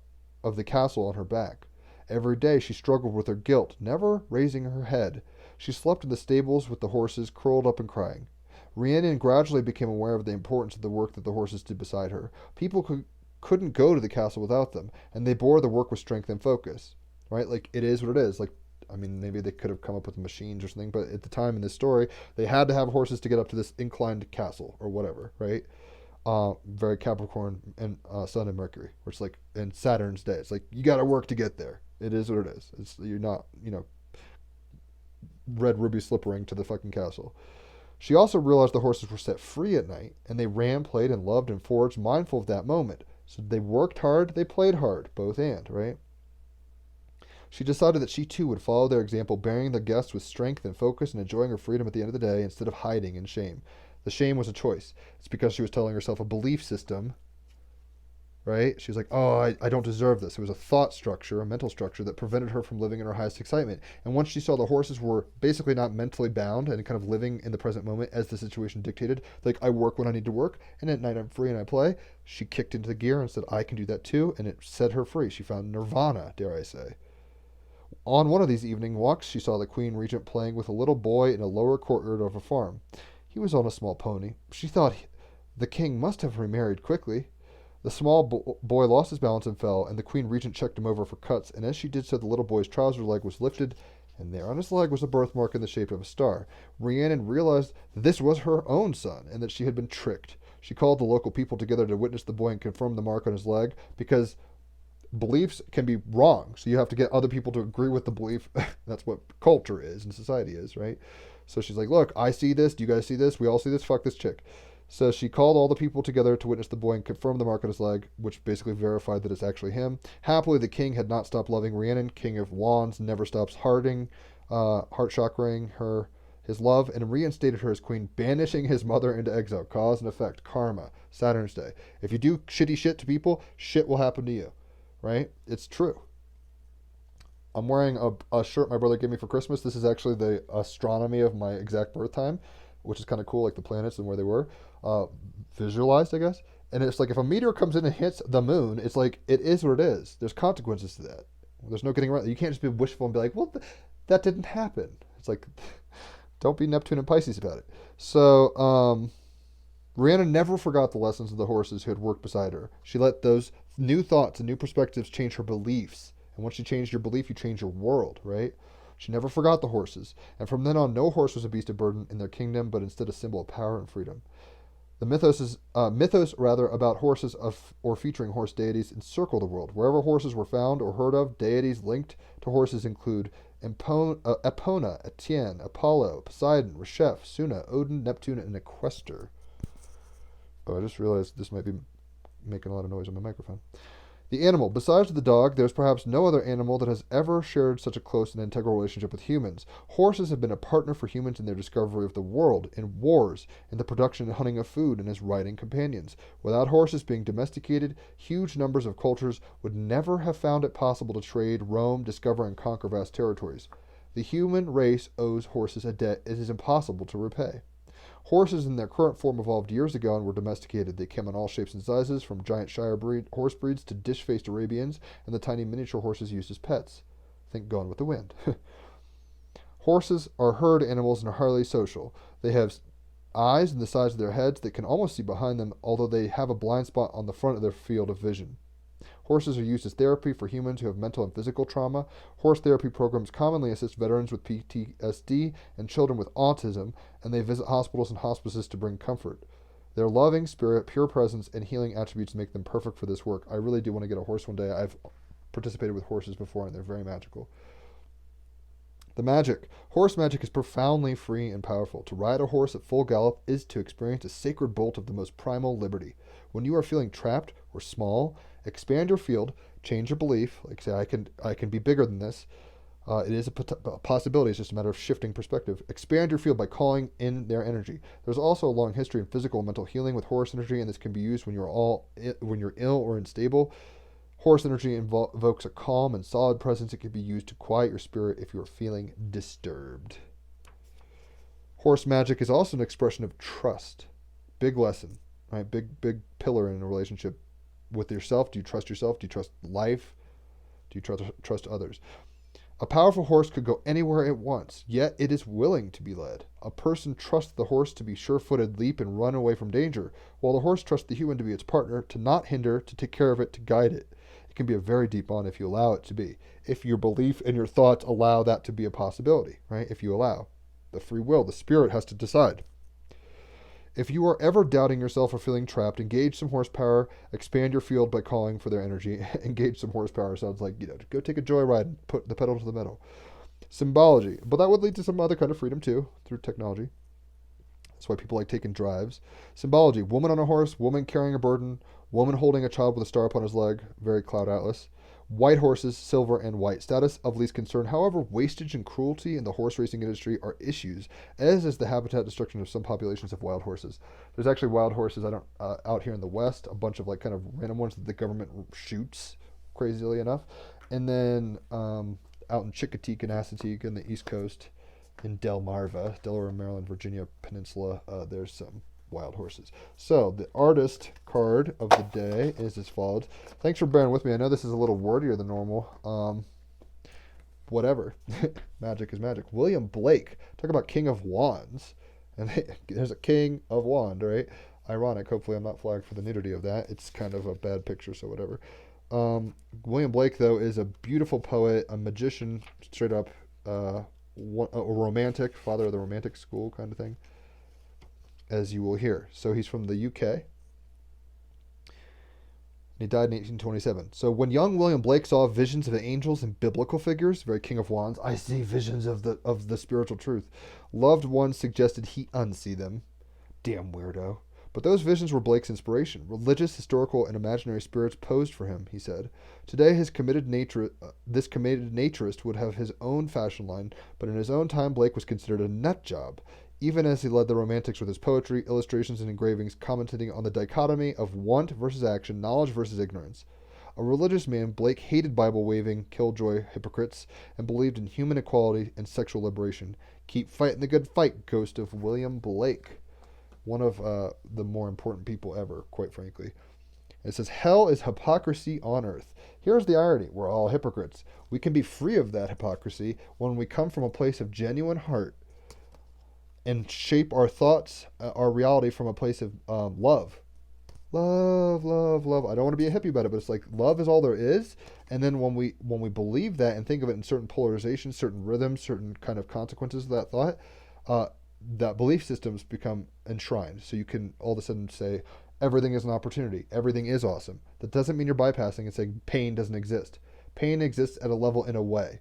of the castle on her back. Every day she struggled with her guilt, never raising her head. She slept in the stables with the horses, curled up and crying. Rhiannon gradually became aware of the importance of the work that the horses did beside her. People couldn't go to the castle without them, and they bore the work with strength and focus. Right? Like, it is what it is. Like, I mean, maybe they could have come up with machines or something, but at the time in this story, they had to have horses to get up to this inclined castle or whatever, right? Very Capricorn and Sun and Mercury, which like in Saturn's day, it's like you got to work to get there. It is what it is. You're not, red ruby slip ring to the fucking castle. She also realized the horses were set free at night, and they ran, played, and loved and foraged, mindful of that moment. So they worked hard, they played hard, both and, right? She decided that she too would follow their example, bearing the guests with strength and focus and enjoying her freedom at the end of the day instead of hiding in shame. The shame was a choice. It's because she was telling herself a belief system, right? She was like, "Oh, I don't deserve this." It was a thought structure, a mental structure that prevented her from living in her highest excitement. And once she saw the horses were basically not mentally bound and kind of living in the present moment as the situation dictated, like, I work when I need to work, and at night I'm free and I play, she kicked into the gear and said, I can do that too, and it set her free. She found nirvana, dare I say. On one of these evening walks, she saw the Queen Regent playing with a little boy in a lower courtyard of a farm. He was on a small pony. She thought the king must have remarried quickly. The small boy lost his balance and fell, and the Queen Regent checked him over for cuts, and as she did so, the little boy's trouser leg was lifted, and there on his leg was a birthmark in the shape of a star. Rhiannon realized this was her own son, and that she had been tricked. She called the local people together to witness the boy and confirm the mark on his leg, because beliefs can be wrong, so you have to get other people to agree with the belief. That's what culture is and society is, right? So she's like, "Look, I see this. Do you guys see this? We all see this. Fuck this chick." So she called all the people together to witness the boy and confirm the mark on his leg, which basically verified that it's actually him. Happily, the king had not stopped loving Rhiannon. King of Wands never stops heart chakraing his love, and reinstated her as queen, banishing his mother into exile. Cause and effect, karma, Saturn's day. If you do shitty shit to people, shit will happen to you. Right? It's true. I'm wearing a shirt my brother gave me for Christmas. This is actually the astronomy of my exact birth time, which is kind of cool, like the planets and where they were visualized, I guess. And it's like if a meteor comes in and hits the moon, it's like it is what it is. There's consequences to that. There's no getting around it. You can't just be wishful and be like, well, that didn't happen. It's like, don't be Neptune and Pisces about it. So, Rhiannon never forgot the lessons of the horses who had worked beside her. She let those new thoughts and new perspectives change her beliefs. And once you change your belief, you change your world, right? She never forgot the horses. And from then on, no horse was a beast of burden in their kingdom, but instead a symbol of power and freedom. The mythos about horses or featuring horse deities encircle the world. Wherever horses were found or heard of, deities linked to horses include Epona, Etienne, Apollo, Poseidon, Resheph, Suna, Odin, Neptune, and Equester. Oh, I just realized this might be making a lot of noise on my microphone. The animal. Besides the dog, there's perhaps no other animal that has ever shared such a close and integral relationship with humans. Horses have been a partner for humans in their discovery of the world, in wars, in the production and hunting of food, and as riding companions. Without horses being domesticated, huge numbers of cultures would never have found it possible to trade, roam, discover, and conquer vast territories. The human race owes horses a debt it is impossible to repay. Horses in their current form evolved years ago and were domesticated. They came in all shapes and sizes, from giant Shire horse breeds to dish-faced Arabians and the tiny miniature horses used as pets. Think Gone with the Wind. Horses are herd animals and are highly social. They have eyes in the sides of their heads that can almost see behind them, although they have a blind spot on the front of their field of vision. Horses are used as therapy for humans who have mental and physical trauma. Horse therapy programs commonly assist veterans with PTSD and children with autism, and they visit hospitals and hospices to bring comfort. Their loving spirit, pure presence, and healing attributes make them perfect for this work. I really do want to get a horse one day. I've participated with horses before, and they're very magical. The magic. Horse magic is profoundly free and powerful. To ride a horse at full gallop is to experience a sacred bolt of the most primal liberty. When you are feeling trapped or small, expand your field, change your belief. Like say, I can be bigger than this. It is a possibility. It's just a matter of shifting perspective. Expand your field by calling in their energy. There's also a long history in physical and mental healing with horse energy, and this can be used when you're ill or unstable. Horse energy evokes a calm and solid presence. It can be used to quiet your spirit if you are feeling disturbed. Horse magic is also an expression of trust. Big lesson, right? Big pillar in a relationship with yourself. Do you trust yourself? Do you trust life? Do you trust others? A powerful horse could go anywhere it wants, yet it is willing to be led. A person trusts the horse to be sure-footed, leap, and run away from danger, while the horse trusts the human to be its partner, to not hinder, to take care of it, to guide it. It can be a very deep bond if you allow it to be. If your belief and your thoughts allow that to be a possibility, right? If you allow. The free will, the spirit has to decide. If you are ever doubting yourself or feeling trapped, engage some horsepower, expand your field by calling for their energy. Engage some horsepower sounds like, go take a joyride and put the pedal to the metal. Symbology. But that would lead to some other kind of freedom too, through technology. That's why people like taking drives. Symbology. Woman on a horse, woman carrying a burden, woman holding a child with a star upon his leg. Very Cloud Atlas. White horses, silver and white. Status of least concern. However, wastage and cruelty in the horse racing industry are issues, as is the habitat destruction of some populations of wild horses. There's actually wild horses out here in the West, a bunch of like kind of random ones that the government shoots, crazily enough. And then out in Chicoteague and Assateague on the East Coast, in Delmarva, Delaware, Maryland, Virginia Peninsula, there's some wild horses. So the artist card of the day is as follows. Thanks for bearing with me. I know this is a little wordier than normal. Whatever. Magic is magic. William Blake. Talk about King of Wands. And there's a King of Wand, right? Ironic. Hopefully I'm not flagged for the nudity of that. It's kind of a bad picture, so whatever. William Blake, though, is a beautiful poet, a magician, straight up, a romantic, father of the romantic school kind of thing, as you will hear. So he's from the UK. And he died in 1827. So when young William Blake saw visions of the angels and biblical figures, very King of Wands, I see visions of the spiritual truth. Loved ones suggested he unsee them. Damn weirdo. But those visions were Blake's inspiration. Religious, historical, and imaginary spirits posed for him, he said. Today, this committed naturist would have his own fashion line, but in his own time, Blake was considered a nut job, even as he led the Romantics with his poetry, illustrations, and engravings, commenting on the dichotomy of want versus action, knowledge versus ignorance. A religious man, Blake hated Bible-waving, killjoy hypocrites, and believed in human equality and sexual liberation. Keep fighting the good fight, ghost of William Blake. One of the more important people ever, quite frankly. It says, hell is hypocrisy on earth. Here's the irony. We're all hypocrites. We can be free of that hypocrisy when we come from a place of genuine heart and shape our thoughts, our reality from a place of love. Love, love, love. I don't want to be a hippie about it, but it's like love is all there is. And then when we believe that and think of it in certain polarizations, certain rhythms, certain kind of consequences of that thought, that belief systems become enshrined. So you can all of a sudden say, everything is an opportunity. Everything is awesome. That doesn't mean you're bypassing and saying pain doesn't exist. Pain exists at a level in a way,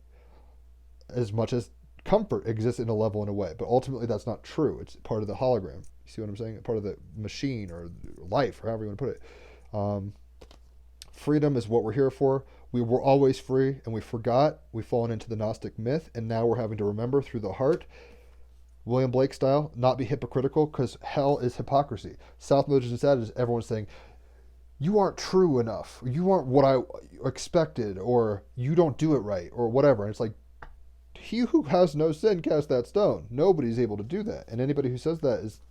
as much as comfort exists in a level in a way. But ultimately, that's not true. It's part of the hologram. You see what I'm saying? Part of the machine or life, or however you want to put it. Freedom is what we're here for. We were always free and we forgot. We've fallen into the Gnostic myth, and now we're having to remember through the heart, William Blake style, not be hypocritical, because hell is hypocrisy. South Motives and Sad is everyone's saying, you aren't true enough, you aren't what I expected, or you don't do it right, or whatever. And it's like, he who has no sin cast that stone. Nobody's able to do that. And anybody who says that is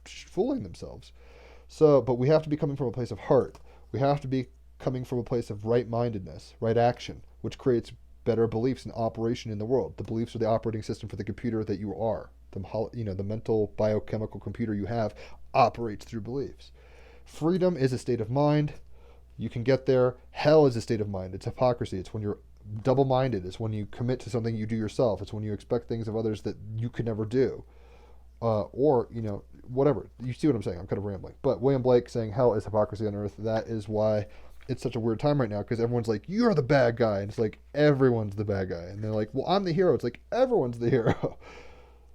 fooling themselves. So, but we have to be coming from a place of heart. We have to be coming from a place of right-mindedness, right action, which creates better beliefs and operation in the world. The beliefs are the operating system for the computer that you are. The mental biochemical computer you have operates through beliefs. Freedom is a state of mind. You can get there. Hell is a state of mind. It's hypocrisy. It's when you're double-minded. It's when you commit to something you do yourself. It's when you expect things of others that you could never do. Or, whatever. You see what I'm saying? I'm kind of rambling. But William Blake saying hell is hypocrisy on earth, that is why it's such a weird time right now, because everyone's like, you're the bad guy. And it's like, everyone's the bad guy. And they're like, well, I'm the hero. It's like, everyone's the hero.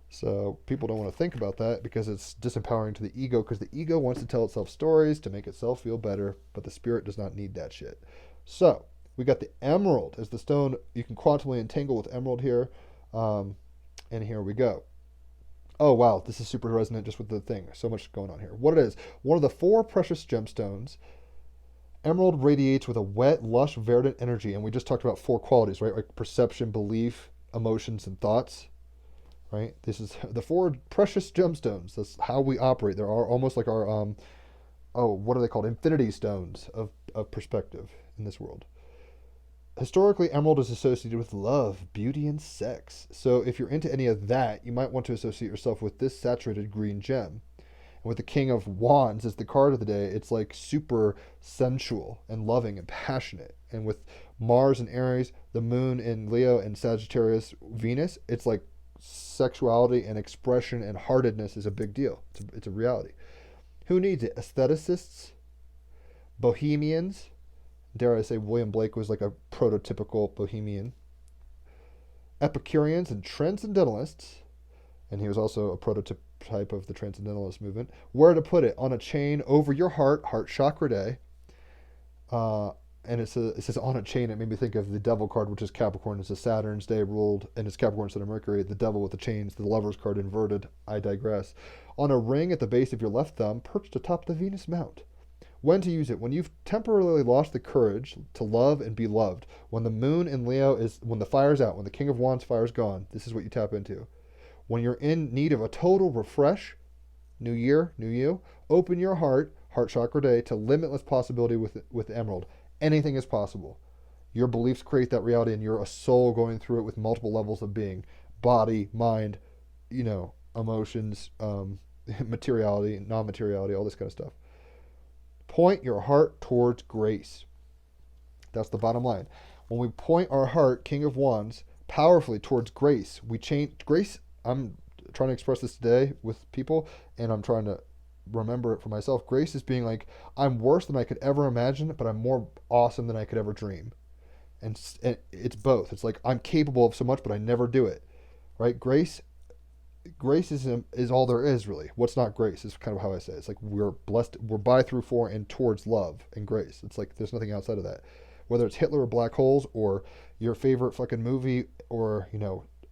So people don't want to think about that because it's disempowering to the ego, because the ego wants to tell itself stories to make itself feel better, but the spirit does not need that shit. So we got the emerald as the stone. You can quantumly entangle with emerald here. And here we go. Oh, wow. This is super resonant just with the thing. So much going on here. What it is, one of the 4 precious gemstones, emerald radiates with a wet, lush, verdant energy. And we just talked about 4 qualities, right? Like perception, belief, emotions, and thoughts. Right? This is the 4 precious gemstones. That's how we operate. There are almost like our, what are they called? Infinity stones of perspective in this world. Historically, emerald is associated with love, beauty, and sex. So if you're into any of that, you might want to associate yourself with this saturated green gem. And with the King of Wands as the card of the day, it's like super sensual and loving and passionate. And with Mars and Aries, the moon in Leo, and Sagittarius, Venus, it's like sexuality and expression and heartedness is a big deal. It's a reality. Who needs it? Aestheticists, bohemians. Dare I say William Blake was like a prototypical bohemian. Epicureans and transcendentalists. And he was also a prototype of the transcendentalist movement. Where to put it? On a chain over your heart chakra day. And it says on a chain. It made me think of the devil card, which is Capricorn. It's a Saturn's day ruled, and it's Capricorn instead of Mercury. The devil with the chains, the lover's card inverted. I digress. On a ring at the base of your left thumb, perched atop the Venus Mount. When to use it? When you've temporarily lost the courage to love and be loved. When the moon in Leo when the fire's out, when the King of Wands fire's gone, this is what you tap into. When you're in need of a total refresh, new year, new you, open your heart chakra day, to limitless possibility with emerald. Anything is possible. Your beliefs create that reality, and you're a soul going through it with multiple levels of being. Body, mind, emotions, materiality, non-materiality, all this kind of stuff. Point your heart towards grace. That's the bottom line. When we point our heart, King of Wands, powerfully towards grace, we change grace. I'm trying to express this today with people, and I'm trying to remember it for myself. Grace is being like, I'm worse than I could ever imagine, but I'm more awesome than I could ever dream. And it's both. It's like, I'm capable of so much, but I never do it. Right? Grace is all there is, really. What's not grace is kind of how I say it. It's like we're blessed, we're by, through, for, and towards love and grace. It's like there's nothing outside of that. Whether it's Hitler or black holes or your favorite fucking movie or,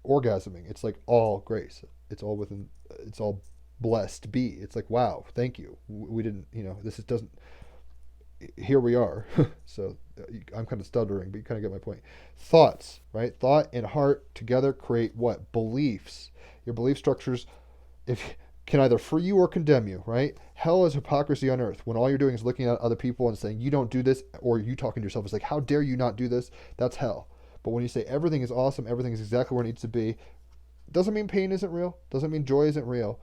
orgasming, it's like all grace. It's all blessed be. It's like, wow, thank you. We didn't, doesn't, here we are. So I'm kind of stuttering, but you kind of get my point. Thoughts, right? Thought and heart together create what? Beliefs. Your belief structures can either free you or condemn you, right? Hell is hypocrisy on earth. When all you're doing is looking at other people and saying, you don't do this, or you talking to yourself, it's like, how dare you not do this? That's hell. But when you say everything is awesome, everything is exactly where it needs to be, doesn't mean pain isn't real. Doesn't mean joy isn't real.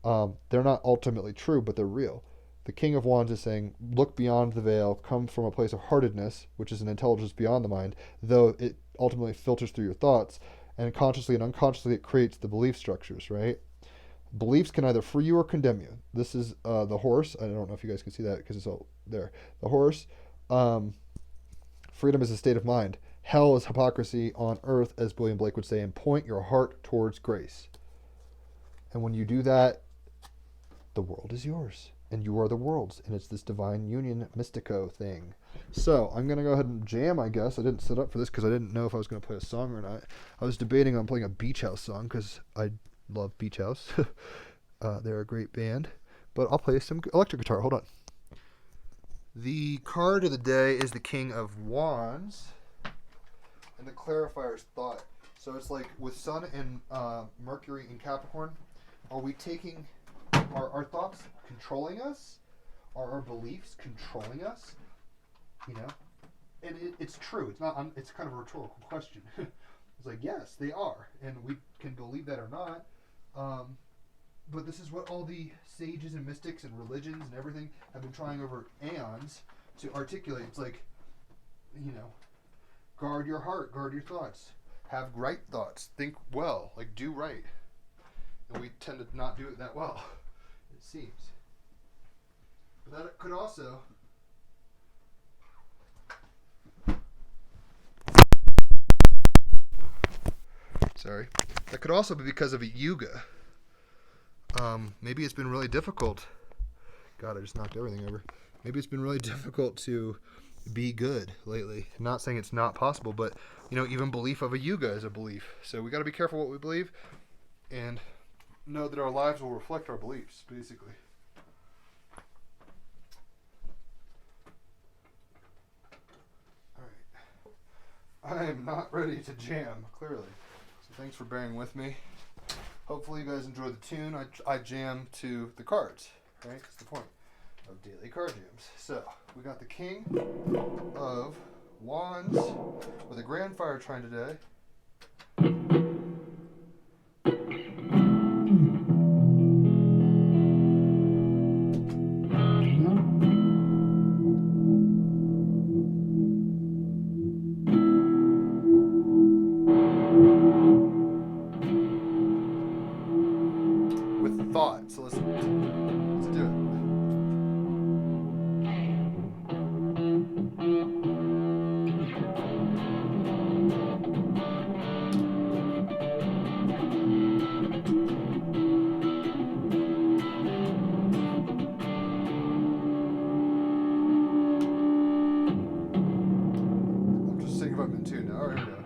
They're not ultimately true, but they're real. The King of Wands is saying, look beyond the veil, come from a place of heartedness, which is an intelligence beyond the mind, though it ultimately filters through your thoughts, and consciously and unconsciously it creates the belief structures, right? Beliefs can either free you or condemn you. This is the horse. I don't know if you guys can see that because it's all there. The horse. Freedom is a state of mind. Hell is hypocrisy on earth, as William Blake would say, and point your heart towards grace. And when you do that, the world is yours. and you are the worlds, and it's this divine union mystico thing. So I'm gonna go ahead and jam, I guess. I didn't set up for this because I didn't know if I was gonna play a song or not. I was debating on playing a Beach House song because I love Beach House. They're a great band, but I'll play some electric guitar. Hold on. The card of the day is the King of Wands, and the clarifier is thought. So it's like with Sun and Mercury in Capricorn, are we taking, are our thoughts controlling us? Are our beliefs controlling us? You know, and it's true. It's not. It's kind of a rhetorical question. It's like, yes, they are, and we can believe that or not. But this is what all the sages and mystics and religions and everything have been trying over aeons to articulate. It's like, you know, guard your heart, guard your thoughts, have right thoughts, think well, like do right. And we tend to not do it that well, it seems. But that could also that could also be because of a yuga. Maybe it's been really difficult. God, I just knocked everything over. Maybe it's been really difficult to be good lately. I'm not saying it's not possible, but you know, even belief of a yuga is a belief. So we got to be careful what we believe, and know that our lives will reflect our beliefs, basically. All right. I am not ready to jam, clearly. So thanks for bearing with me. Hopefully you guys enjoy the tune. I jam to the cards, right? That's the point of daily card jams. So we got the King of Wands with a Grand Fire Trine today. With thought. So let's do it. I'm just thinking if I'm in tune now. All right, here we go.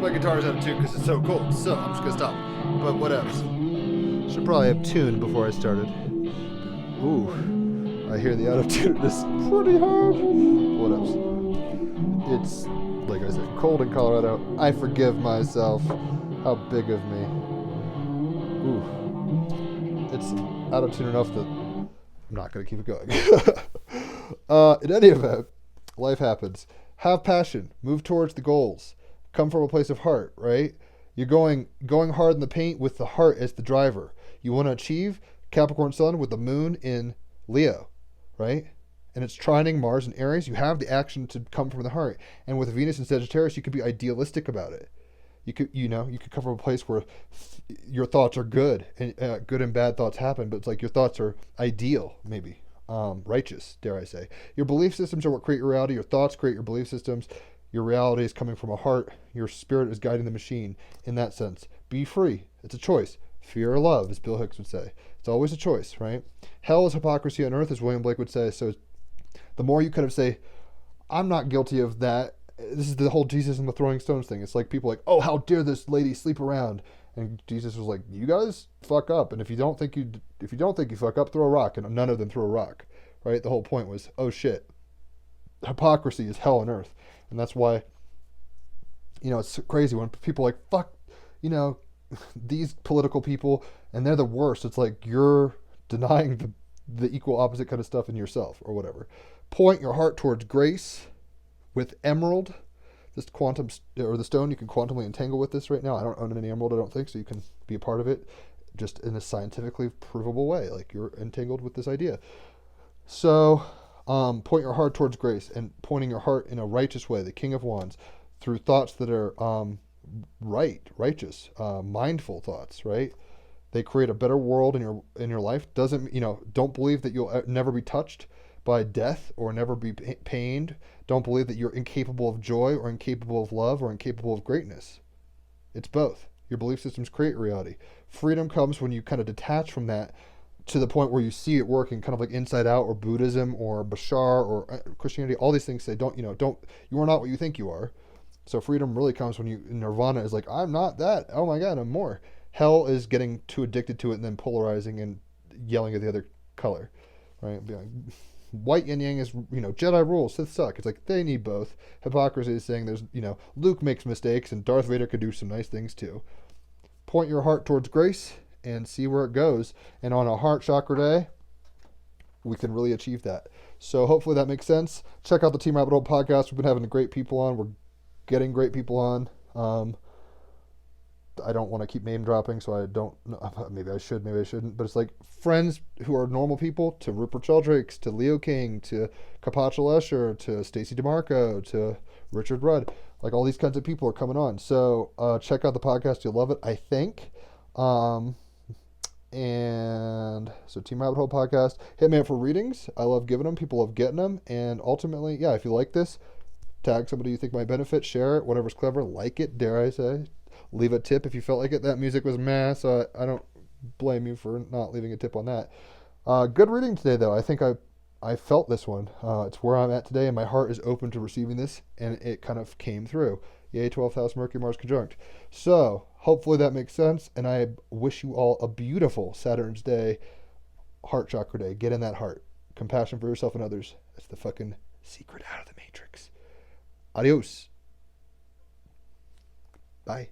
my guitar's out of tune because it's so cold, so I'm just gonna stop. But whatevs. Should probably have tuned before I started. Ooh, I hear the out of tunedness pretty hard. Whatevs. It's, like I said, cold in Colorado. I forgive myself. How big of me. Ooh. It's out of tune enough that I'm not going to keep it going. In any event, life happens. Have passion. Move towards the goals. Come from a place of heart, right? You're going hard in the paint with the heart as the driver. You want to achieve Capricorn Sun with the moon in Leo, right? And it's trining Mars and Aries. You have the action to come from the heart. And with Venus and Sagittarius, you can be idealistic about it. You could come from a place where your thoughts are good, and good and bad thoughts happen, but it's like your thoughts are ideal, maybe righteous, dare I say. Your belief systems are what create your reality. Your thoughts create your belief systems. Your reality is coming from a heart. Your spirit is guiding the machine. In that sense, be free. It's a choice. Fear or love, as Bill Hicks would say. It's always a choice, right? Hell is hypocrisy on earth, as William Blake would say. So the more you kind of say, I'm not guilty of that. This is the whole Jesus and the throwing stones thing. It's like people like, oh, how dare this lady sleep around? And Jesus was like, you guys fuck up. And if you don't think you fuck up, throw a rock. And none of them threw a rock, right? The whole point was, oh shit, hypocrisy is hell on earth. And that's why, it's crazy when people are like, fuck, these political people, and they're the worst. It's like you're denying the equal opposite kind of stuff in yourself or whatever. Point your heart towards grace. With emerald, this quantum, or the stone, you can quantumly entangle with this right now. I don't own any emerald, I don't think, so you can be a part of it just in a scientifically provable way. Like you're entangled with this idea. So point your heart towards grace, and pointing your heart in a righteous way, the King of Wands, through thoughts that are righteous, mindful thoughts, right? They create a better world in your life. Don't believe that you'll never be touched by death or never be pained. Don't believe that you're incapable of joy or incapable of love or incapable of greatness. It's both. Your belief systems create reality. Freedom comes when you kind of detach from that to the point where you see it working, kind of like Inside Out or Buddhism or Bashar or Christianity. All these things say you are not what you think you are. So freedom really comes when Nirvana is like, I'm not that. Oh my God, I'm more. Hell is getting too addicted to it and then polarizing and yelling at the other color, right? Being like, white yin yang is, Jedi rules, Sith suck. It's like they need both. Hypocrisy is saying there's, Luke makes mistakes and Darth Vader could do some nice things too. Point your heart towards grace and see where it goes. And on a heart chakra day, we can really achieve that. So hopefully that makes sense. Check out the Team Rabbit Hole podcast. We've been having great people on. We're getting great people on. I don't want to keep name dropping, so I don't know. Maybe I should, maybe I shouldn't. But it's like friends who are normal people, to Rupert Sheldrake, to Leo King, to Kapacha Lesher, to Stacey DeMarco, to Richard Rudd. Like all these kinds of people are coming on. So check out the podcast. You'll love it, I think. And so Team Rabbit Hole podcast. Hit me up for readings. I love giving them. People love getting them. And ultimately, yeah, if you like this, tag somebody you think might benefit. Share it. Whatever's clever. Like it, dare I say. Leave a tip if you felt like it. That music was meh, so I don't blame you for not leaving a tip on that. Good reading today, though. I think I felt this one. It's where I'm at today, and my heart is open to receiving this, and it kind of came through. Yay, 12th house Mercury Mars conjunct. So hopefully that makes sense, and I wish you all a beautiful Saturn's Day, heart chakra day. Get in that heart. Compassion for yourself and others. That's the fucking secret out of the Matrix. Adios. Bye.